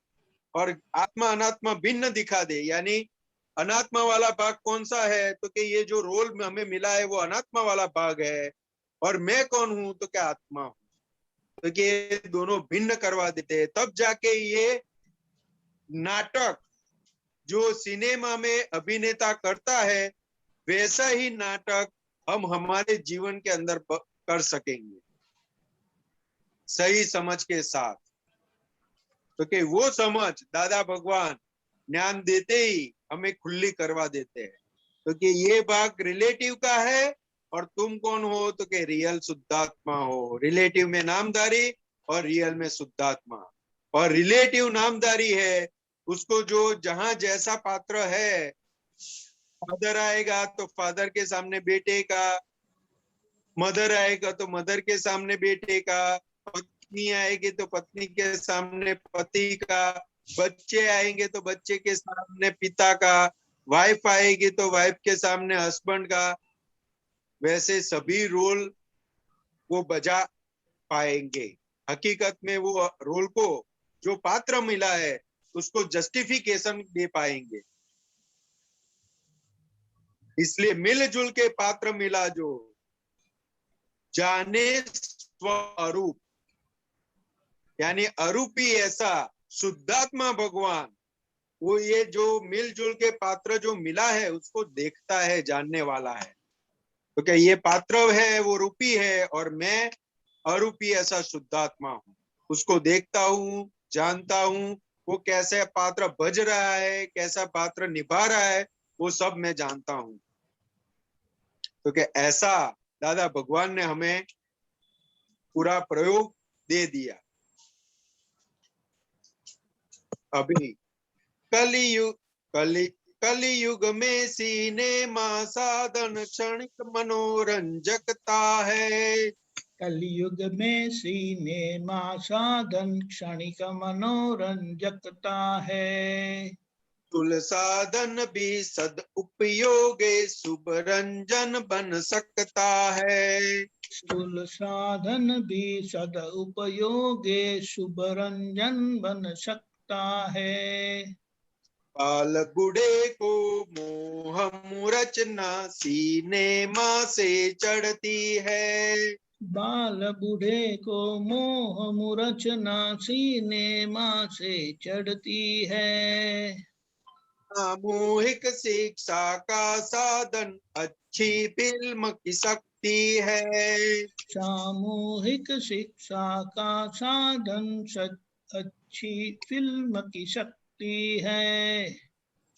B: और आत्मा अनात्मा भिन्न दिखा दे। यानी अनात्मा वाला भाग कौन सा है, तो कि ये जो रोल में हमें मिला है वो अनात्मा वाला भाग है, और मैं कौन हूं, तो क्या आत्मा हूं। तो कि ये दोनों भिन्न करवा देते हैं, तब जाके ये नाटक जो सिनेमा में अभिनेता करता है, वैसा ही नाटक हम हमारे जीवन के अंदर कर सकेंगे, सही समझ के साथ। तो कि वो समझ दादा भगवान ज्ञान देते ही हमें खुली करवा देते हैं। तो कि ये भाग रिलेटिव का है, और तुम कौन हो, तो कि रियल शुद्धात्मा हो। रिलेटिव में नामधारी और रियल में शुद्धात्मा। और रिलेटिव नामधारी है उसको जो जहां जैसा पात्र है, फादर आएगा तो फादर के सामने बेटे का, मदर आएगा तो मदर के सामने बेटे का, पत्नी आएगी तो पत्नी के सामने पति का, बच्चे आएंगे तो बच्चे के सामने पिता का, वाइफ आएगी तो वाइफ के सामने हस्बैंड का। वैसे सभी रोल वो बजा पाएंगे। हकीकत में वो रोल को जो पात्र मिला है उसको जस्टिफिकेशन दे पाएंगे। इसलिए मिलजुल के पात्र मिला जो जाने स्वरूप, यानी अरूपी ऐसा शुद्धात्मा भगवान, वो ये जो मिलजुल के पात्र जो मिला है उसको देखता है, जानने वाला है। तो क्या ये पात्र है वो रूपी है, और मैं अरूपी ऐसा शुद्धात्मा हूँ। उसको देखता हूँ, जानता हूँ, वो कैसे पात्र बज रहा है, कैसा पात्र निभा रहा है, वो सब मैं जानता हूँ। तो क्या ऐसा दादा भगवान ने हमें पूरा प्रयोग दे दिया। अभी कलियुग में सिनेमा साधन क्षणिक मनोरंजकता है।
A: कलयुग में सिनेमा साधन क्षणिक मनोरंजकता है।
B: तुल साधन भी सद उपयोग शुभ रंजन बन सकता है।
A: स्थूल साधन भी सद उपयोगे शुभ रंजन बन सकता है।
B: बाल बूढ़े को मोह मूरचना सिनेमा से चढ़ती है।
A: बाल बूढ़े को मोह मूरचना सिनेमा से चढ़ती है।
B: सामूहिक शिक्षा का साधन अच्छी फिल्म की शक्ति है।
A: सामूहिक शिक्षा का साधन अच्छी फिल्म की शक्ति है।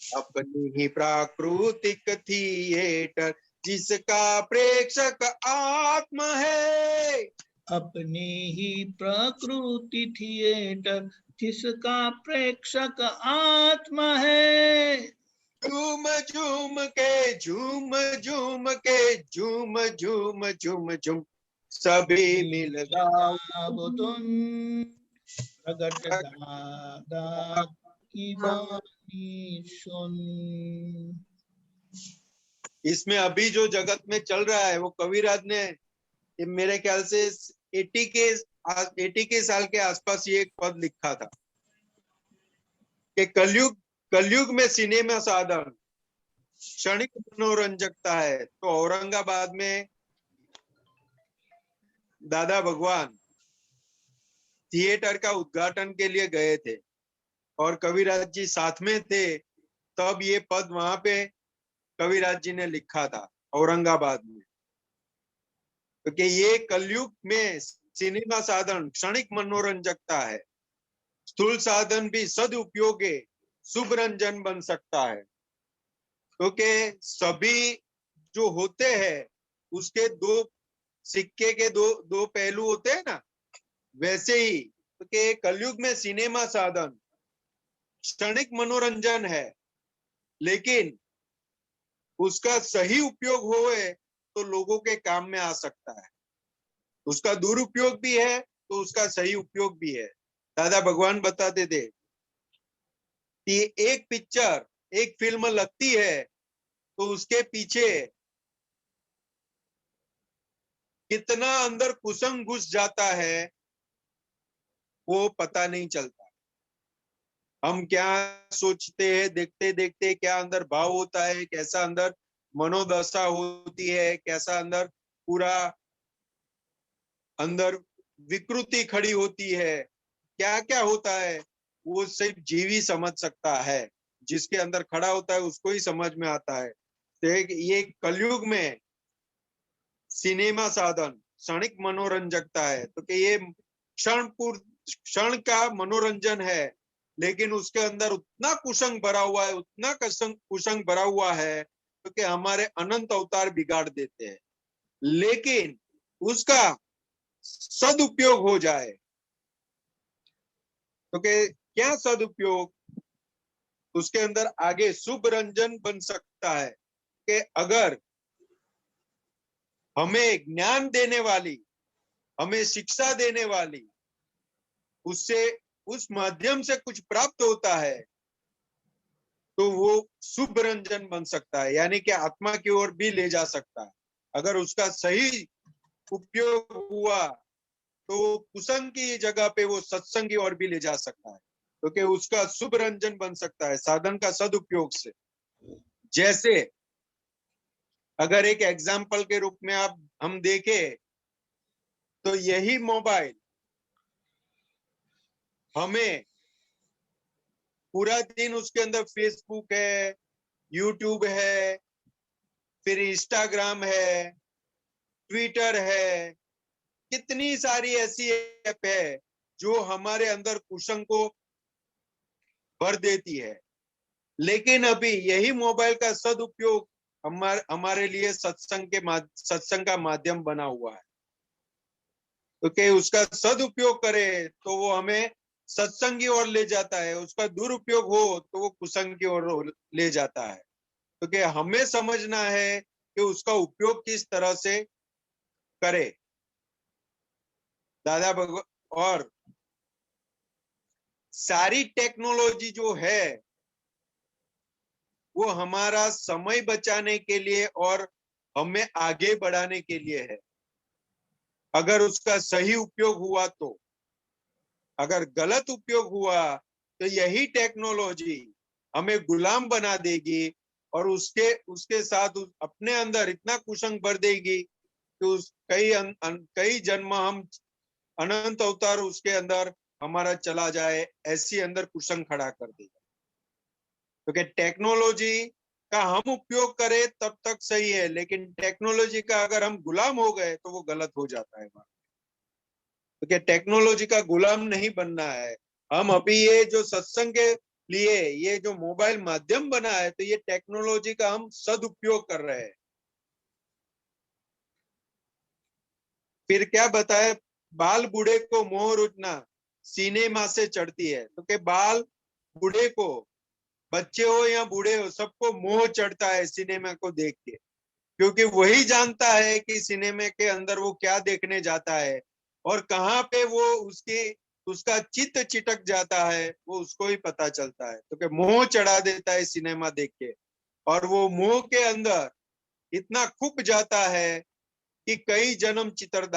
B: अपनी ही प्राकृतिक थिएटर जिसका प्रेक्षक आत्मा है।
A: अपनी ही प्रकृति थिएटर जिसका प्रेक्षक आत्मा है।
B: झूम झूम के झूम झूम के झूम झूम झूम झूम सभी मिल गाओ
A: तुम प्रगट दादा की वाणी सुन।
B: इसमें अभी जो जगत में चल रहा है वो कविराज ने मेरे ख्याल से 80 के साल के आसपास ये एक पद लिखा था कि कलयुग में सिनेमा साधन क्षणिक मनोरंजकता है। तो औरंगाबाद में दादा भगवान थिएटर का उद्घाटन के लिए गए थे और कविराज जी साथ में थे, तब ये पद वहां पे कविराज जी ने लिखा था औरंगाबाद में। क्योंकि ये कलयुग में सिनेमा साधन क्षणिक मनोरंजकता है, स्थूल साधन भी सदुपयोगी शुभ रंजन बन सकता है। क्योंकि सभी जो होते हैं उसके दो सिक्के के दो पहलू होते हैं ना, वैसे ही क्योंकि कलयुग में सिनेमा साधन क्षणिक मनोरंजन है, लेकिन उसका सही उपयोग होए तो लोगों के काम में आ सकता है। उसका दुरुपयोग भी है तो उसका सही उपयोग भी है। दादा भगवान बताते थे कि एक पिक्चर, एक फिल्म लगती है तो उसके पीछे कितना अंदर कुसंग घुस जाता है वो पता नहीं चलता। हम क्या सोचते हैं, देखते देखते क्या अंदर भाव होता है, कैसा अंदर मनोदशा होती है, कैसा अंदर पूरा अंदर विकृति खड़ी होती है, क्या क्या होता है, वो सिर्फ जीव ही समझ सकता है। जिसके अंदर खड़ा होता है उसको ही समझ में आता है। तो ये कलयुग में सिनेमा साधन क्षणिक मनोरंजकता है, तो कि ये क्षण का मनोरंजन है, लेकिन उसके अंदर उतना कुसंग भरा हुआ है, उतना कुसंग भरा हुआ है, तो कि हमारे अनंत अवतार बिगाड़ देते हैं। लेकिन उसका सदुपयोग हो जाए तो कि क्या सदुपयोग, उसके अंदर आगे शुभ रंजन बन सकता है। कि अगर हमें ज्ञान देने वाली, हमें शिक्षा देने वाली, उससे उस माध्यम से कुछ प्राप्त होता है तो वो शुभ रंजन बन सकता है, यानी कि आत्मा की ओर भी ले जा सकता है। अगर उसका सही उपयोग हुआ तो कुसंग की जगह पे वो सत्संग की ओर भी ले जा सकता है, क्योंकि उसका शुभ रंजन बन सकता है साधन का सदुपयोग से। जैसे अगर एक एग्जाम्पल के रूप में आप हम देखें तो यही मोबाइल हमें पूरा दिन उसके अंदर फेसबुक है, यूट्यूब है, फिर इंस्टाग्राम है, ट्विटर है, कितनी सारी ऐसी ऐप है जो हमारे अंदर कुसंग को भर देती है। लेकिन अभी यही मोबाइल का सदुपयोग हमारे लिए सत्संग का माध्यम बना हुआ है। क्योंकि उसका सदुपयोग करे तो वो हमें सत्संग की ओर ले जाता है, उसका दुरुपयोग हो तो वो कुसंग की ओर ले जाता है। क्योंकि हमें समझना है कि उसका उपयोग किस तरह से करे। दादा भगवान और सारी टेक्नोलॉजी जो है वो हमारा समय बचाने के लिए और हमें आगे बढ़ाने के लिए है, अगर उसका सही उपयोग हुआ तो। अगर गलत उपयोग हुआ तो यही टेक्नोलॉजी हमें गुलाम बना देगी और उसके उसके साथ अपने अंदर इतना कुसंग भर देगी कि उस कई जन्म हम अनंत अवतार उसके अंदर हमारा चला जाए, ऐसी अंदर कुसंग खड़ा कर देगा। क्योंकि टेक्नोलॉजी का हम उपयोग करें तब तक सही है, लेकिन टेक्नोलॉजी का अगर हम गुलाम हो गए तो वो गलत हो जाता है। क्योंकि टेक्नोलॉजी का गुलाम नहीं बनना है। हम अभी ये जो सत्संग के लिए ये जो मोबाइल माध्यम बना है तो ये टेक्नोलॉजी का हम सदुपयोग कर रहे हैं। फिर क्या बताए, बाल बूढ़े को मोह रुचना सिनेमा से चढ़ती है। तो के बाल बूढ़े को, बच्चे हो या बूढ़े हो, सबको मोह चढ़ता है सिनेमा को देख के, क्योंकि वही जानता है कि सिनेमा के अंदर वो क्या देखने जाता है और कहाँ पे वो उसका चित्त चिटक जाता है वो उसको ही पता चलता है। तो कि मोह चढ़ा देता है सिनेमा देख के, और वो मोह के अंदर इतना खुप जाता है कि कई जन्म चितर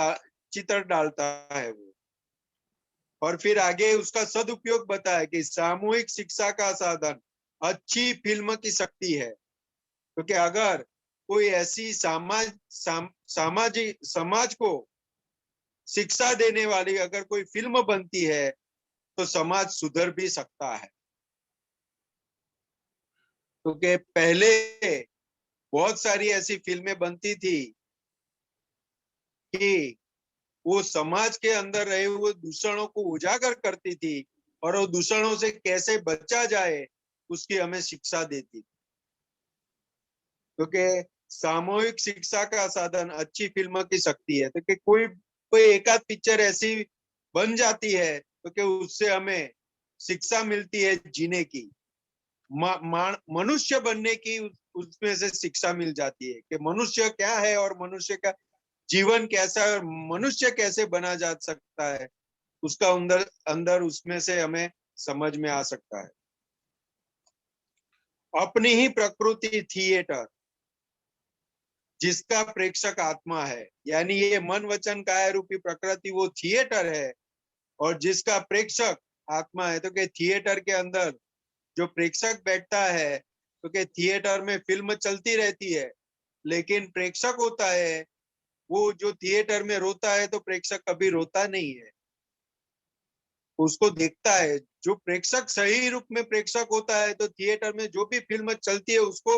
B: डालता है वो। और फिर आगे उसका सदुपयोग बताया कि सामूहिक शिक्षा का साधन अच्छी फिल्म की शक्ति है। क्योंकि अगर कोई ऐसी समाज को शिक्षा देने वाली अगर कोई फिल्म बनती है तो समाज सुधर भी सकता है। क्योंकि पहले बहुत सारी ऐसी फिल्में बनती थी कि वो समाज के अंदर रहे हुए दूषणों को उजागर करती थी और वो दूषणों से कैसे बचा जाए उसकी हमें शिक्षा देती थी। क्योंकि सामूहिक शिक्षा का साधन अच्छी फिल्म की शक्ति है। तो कि कोई कोई एकाध पिक्चर ऐसी बन जाती है तो कि उससे हमें शिक्षा मिलती है जीने की, मनुष्य बनने की उसमें से शिक्षा मिल जाती है कि मनुष्य क्या है और मनुष्य का जीवन कैसा है और मनुष्य कैसे बना जा सकता है, उसका अंदर अंदर उसमें से हमें समझ में आ सकता है। अपनी ही प्रकृति थिएटर जिसका प्रेक्षक आत्मा है, यानी ये मन वचन काया रूपी प्रकृति वो थिएटर है और जिसका प्रेक्षक आत्मा है। तो कि थिएटर के अंदर जो प्रेक्षक बैठता है, तो कि थिएटर में फिल्म चलती रहती है, लेकिन प्रेक्षक होता है वो जो थिएटर में रोता है, तो प्रेक्षक कभी रोता नहीं है, उसको देखता है। जो प्रेक्षक सही रूप में प्रेक्षक होता है तो थिएटर में जो भी फिल्म चलती है उसको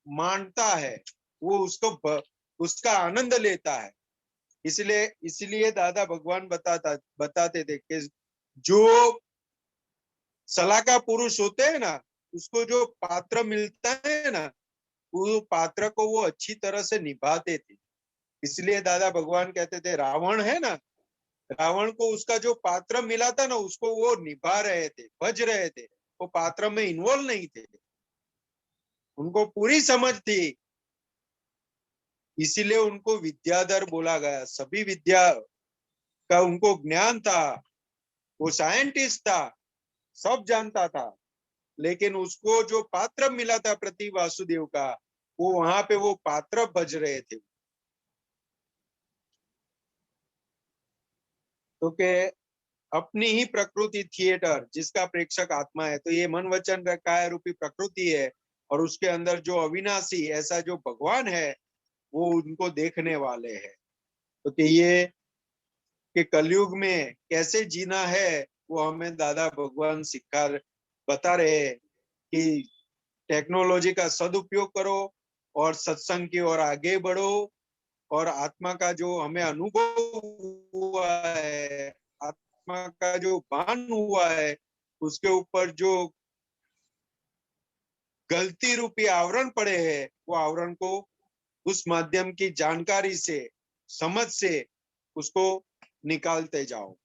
B: मानता है, वो उसको उसका आनंद लेता है। इसलिए दादा भगवान बताते थे कि जो सलाहकार पुरुष होते हैं ना, उसको जो पात्र मिलता है ना, वो पात्र को वो अच्छी तरह से निभाते थे। इसलिए दादा भगवान कहते थे रावण है ना, रावण को उसका जो पात्र मिला था ना उसको वो निभा रहे थे, भज रहे थे, वो पात्र में इन्वॉल्व नहीं थे, उनको पूरी समझ थी। इसीलिए उनको विद्याधर बोला गया, सभी विद्या का उनको ज्ञान था, वो साइंटिस्ट था, सब जानता था, लेकिन उसको जो पात्र मिला था प्रति वासुदेव का, वो वहां पे वो पात्र भज रहे थे। तो के अपनी ही प्रकृति थिएटर जिसका प्रेक्षक आत्मा है, तो ये मन वचन काया रूपी प्रकृति है और उसके अंदर जो अविनाशी ऐसा जो भगवान है वो उनको देखने वाले हैं। तो कि ये कि कलयुग में कैसे जीना है वो हमें दादा भगवान सिखा बता रहे हैं कि टेक्नोलॉजी का सदुपयोग करो और सत्संग की ओर आगे बढ़ो और आत्मा का जो हमें अनुभव हुआ है, आत्मा का जो भान हुआ है, उसके ऊपर जो गलती रूपी आवरण पड़े हैं, वो आवरण को उस माध्यम की जानकारी से, समझ से उसको निकालते जाओ।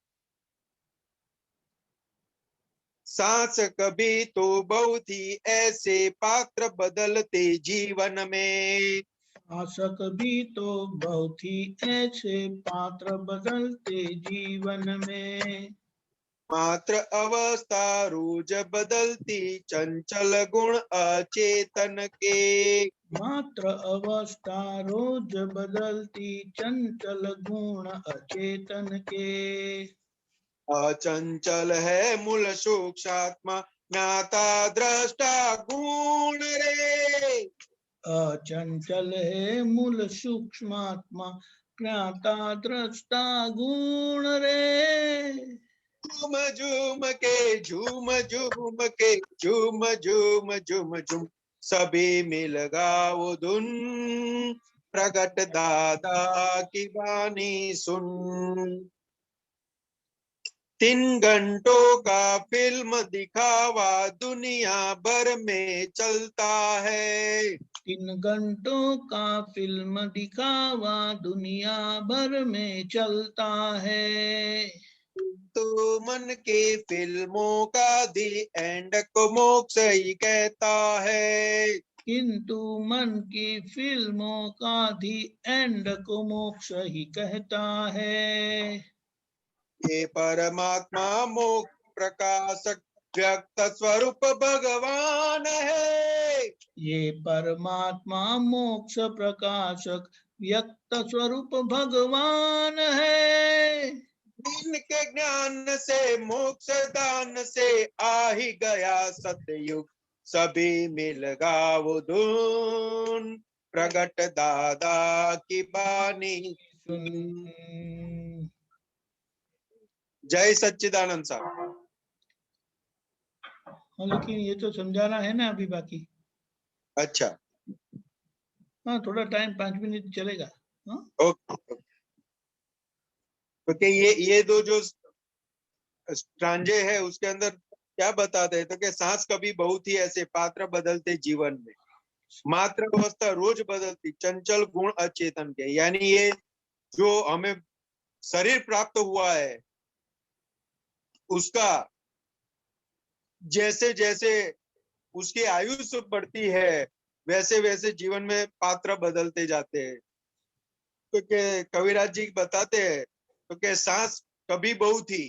B: सांस कभी तो बहुत ही ऐसे पात्र बदलते जीवन में,
A: आशक भी तो बहुत ही ऐसे पात्र बदलते जीवन में,
B: मात्र अवस्था रोज बदलती चंचल गुण अचेतन के,
A: मात्र अवस्था रोज बदलती चंचल गुण अचेतन के,
B: अचंचल है मूल सूक्ष्मात्मा ज्ञाता दृष्टा गुण रे,
A: अचंचल है मूल सूक्ष्मात्मा ज्ञाता दृष्टा गुण रे,
B: झूम झूम के झूम झूम के झूम झूम झूम झूम सभी मिल गाओ धुन, प्रगट दादा की वाणी सुन। 3 घंटों का फिल्म दिखावा दुनिया भर में चलता है,
A: 3 घंटों का फिल्म दिखावा दुनिया भर में चलता है,
B: तो मन के फिल्मों का दी एंड को मोक्ष ही कहता है,
A: किंतु मन की फिल्मों का दी एंड को मोक्ष ही कहता है।
B: ये परमात्मा मोक्ष प्रकाशक व्यक्त स्वरूप भगवान है,
A: ये परमात्मा मोक्ष प्रकाशक व्यक्त स्वरूप भगवान है,
B: इनके ज्ञान से मोक्ष दान से आ ही गया सतयुग, सभी मिल गाओ धुन, प्रगट दादा की बानी
A: सुन।
B: जय सच्चिदानंद साहब।
A: हाँ, लेकिन ये तो समझाना है ना अभी बाकी।
B: अच्छा,
A: हाँ, थोड़ा टाइम 5 मिनट चलेगा। हाँ,
B: ओके। क्योंकि ये दो जो स्ट्रांजे है उसके अंदर क्या बताते हैं, तो कि सांस कभी बहुत ही ऐसे पात्र बदलते जीवन में, मात्र अवस्था रोज बदलती, चंचल गुण अचेतन के। यानी ये जो हमें शरीर प्राप्त हुआ है उसका जैसे जैसे उसकी आयुष बढ़ती है वैसे वैसे जीवन में पात्र बदलते जाते हैं। तो के कविराज जी बताते हैं तो के सांस कभी बहू थी,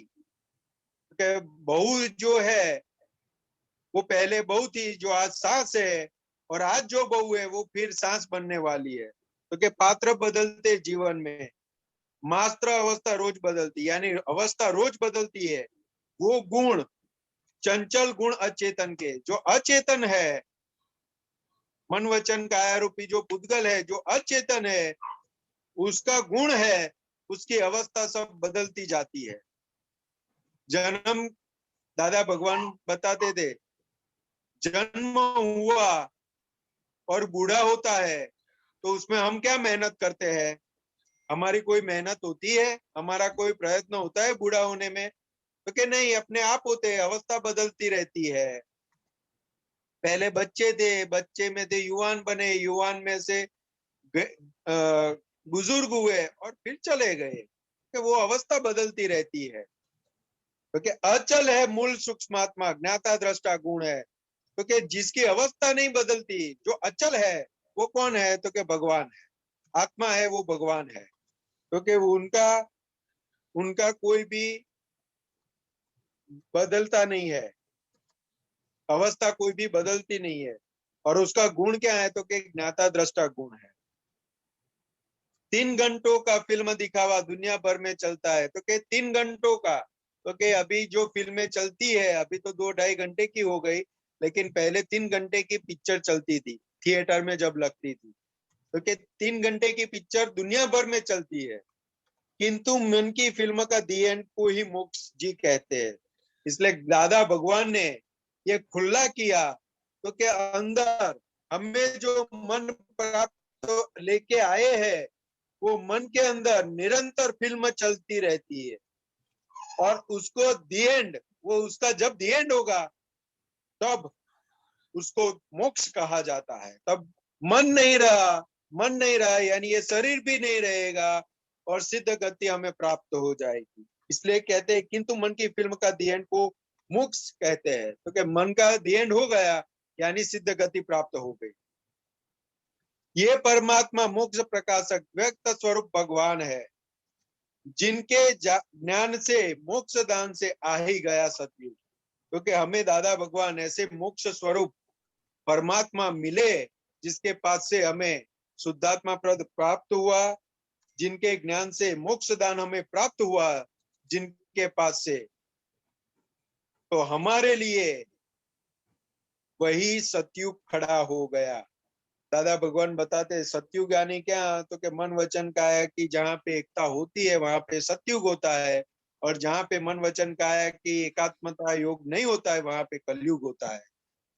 B: तो बहू जो है वो पहले बहू थी जो आज सांस है, और आज जो बहू है वो फिर सांस बनने वाली है। तो के पात्र बदलते जीवन में, मात्र अवस्था रोज बदलती, यानी अवस्था रोज बदलती है। वो गुण चंचल गुण अचेतन के, जो अचेतन है, मन वचन काया रूपी जो पुद्गल है, जो अचेतन है, उसका गुण है, उसकी अवस्था सब बदलती जाती है। जन्म दादा भगवान बताते थे, जन्म हुआ और बूढ़ा होता है तो उसमें हम क्या मेहनत करते हैं? हमारी कोई मेहनत होती है, हमारा कोई प्रयत्न होता है बूढ़ा होने में? तो क्या नहीं, अपने आप होते हैं, अवस्था बदलती रहती है। पहले बच्चे थे, बच्चे में थे युवान बने, युवान में से बुजुर्ग हुए और फिर चले गए। कि वो अवस्था बदलती रहती है, क्योंकि अचल है मूल सूक्ष्मात्मा, ज्ञाता दृष्टा गुण है। क्योंकि जिसकी अवस्था नहीं बदलती, जो अचल है, वो कौन है? तो कि भगवान है, आत्मा है, वो भगवान है। क्योंकि उनका कोई भी बदलता नहीं है, अवस्था कोई भी बदलती नहीं है। और उसका गुण क्या है? तो कि ज्ञाता दृष्टा गुण है। 3 घंटों का फिल्म दिखावा दुनिया भर में चलता है, तो कि 3 घंटों का, तो कि अभी जो फिल्में चलती है अभी तो 2-2.5 घंटे की हो गई, लेकिन पहले 3 घंटे की पिक्चर चलती थी थिएटर में जब लगती थी। तो कि 3 घंटे की पिक्चर दुनिया भर में चलती है, किंतु मन की फिल्म का दी एंड को ही मोक्ष जी कहते हैं। इसलिए दादा भगवान ने ये खुला किया, तो क्या अंदर हमें जो मन प्राप्त लेके आए हैं, वो मन के अंदर निरंतर फिल्म चलती रहती है। और उसको दी एंड, वो उसका जब दी एंड होगा तब उसको मोक्ष कहा जाता है। तब मन नहीं रहा यानी ये शरीर भी नहीं रहेगा और सिद्ध गति हमें प्राप्त हो जाएगी। इसलिए कहते हैं किंतु मन की फिल्म का दी एंड को मोक्ष कहते हैं। तो क्या मन का दी एंड हो गया यानी सिद्ध गति प्राप्त हो गई। ये परमात्मा मोक्ष प्रकाशक व्यक्त स्वरूप भगवान है, जिनके ज्ञान से मोक्ष दान से आ ही गया सतयुग। क्योंकि हमें दादा भगवान ऐसे मोक्ष स्वरूप परमात्मा मिले जिसके पास से हमें शुद्धात्मा पद प्राप्त हुआ, जिनके ज्ञान से मोक्ष दान हमें प्राप्त हुआ, जिनके पास से, तो हमारे लिए वही सतयुग खड़ा हो गया। दादा भगवान बताते हैं सतयुग यानी क्या? तो कि मन वचन काया की जहाँ पे एकता होती है वहां पे सतयुग होता है, और जहाँ पे मन वचन काया की एकात्मता योग नहीं होता है वहां पे कलयुग होता है।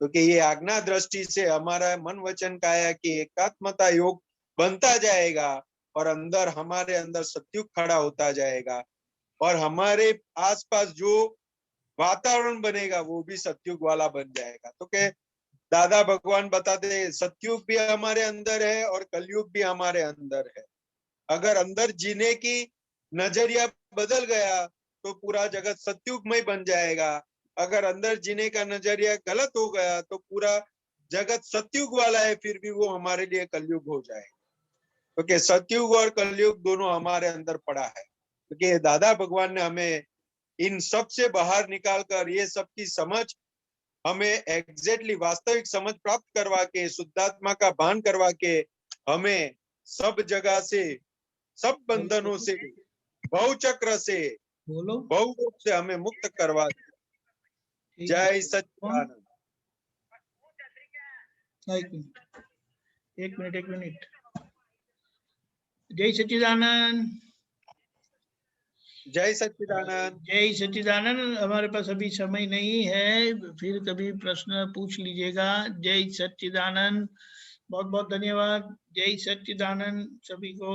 B: क्योंकि ये आज्ञा दृष्टि से हमारा मन वचन काया की एकात्मता योग बनता जाएगा और अंदर हमारे अंदर सतयुग खड़ा होता जाएगा, और हमारे आसपास जो वातावरण बनेगा वो भी सतयुग वाला बन जाएगा। तो क्या दादा भगवान बताते हैं सतयुग भी हमारे अंदर है और कलयुग भी हमारे अंदर है। अगर अंदर जीने की नजरिया बदल गया तो पूरा जगत सतयुगमय बन जाएगा। अगर अंदर जीने का नजरिया गलत हो गया तो पूरा जगत सतयुग वाला है फिर भी वो हमारे लिए कलयुग हो जाएगा। क्योंकि सतयुग और कलयुग दोनों हमारे अंदर पड़ा है। क्योंकि दादा भगवान ने हमें इन सब से बाहर निकाल कर ये सब की समझ, हमें एग्जैक्टली वास्तविक समझ प्राप्त करवा के, शुद्धात्मा का भान करवा के हमें सब जगह से, सब बंधनों से, बहुचक्र से,
A: बोलो।
B: बहुरूप से हमें मुक्त करवा दे। जय सच्चिदानंद।
A: एक मिनट। जय सच्चिदानंद।
B: जय सच्चिदानंद।
A: जय सच्चिदानंद। हमारे पास अभी समय नहीं है, फिर कभी प्रश्न पूछ लीजिएगा। जय सच्चिदानंद। बहुत बहुत धन्यवाद। जय सच्चिदानंद सभी को।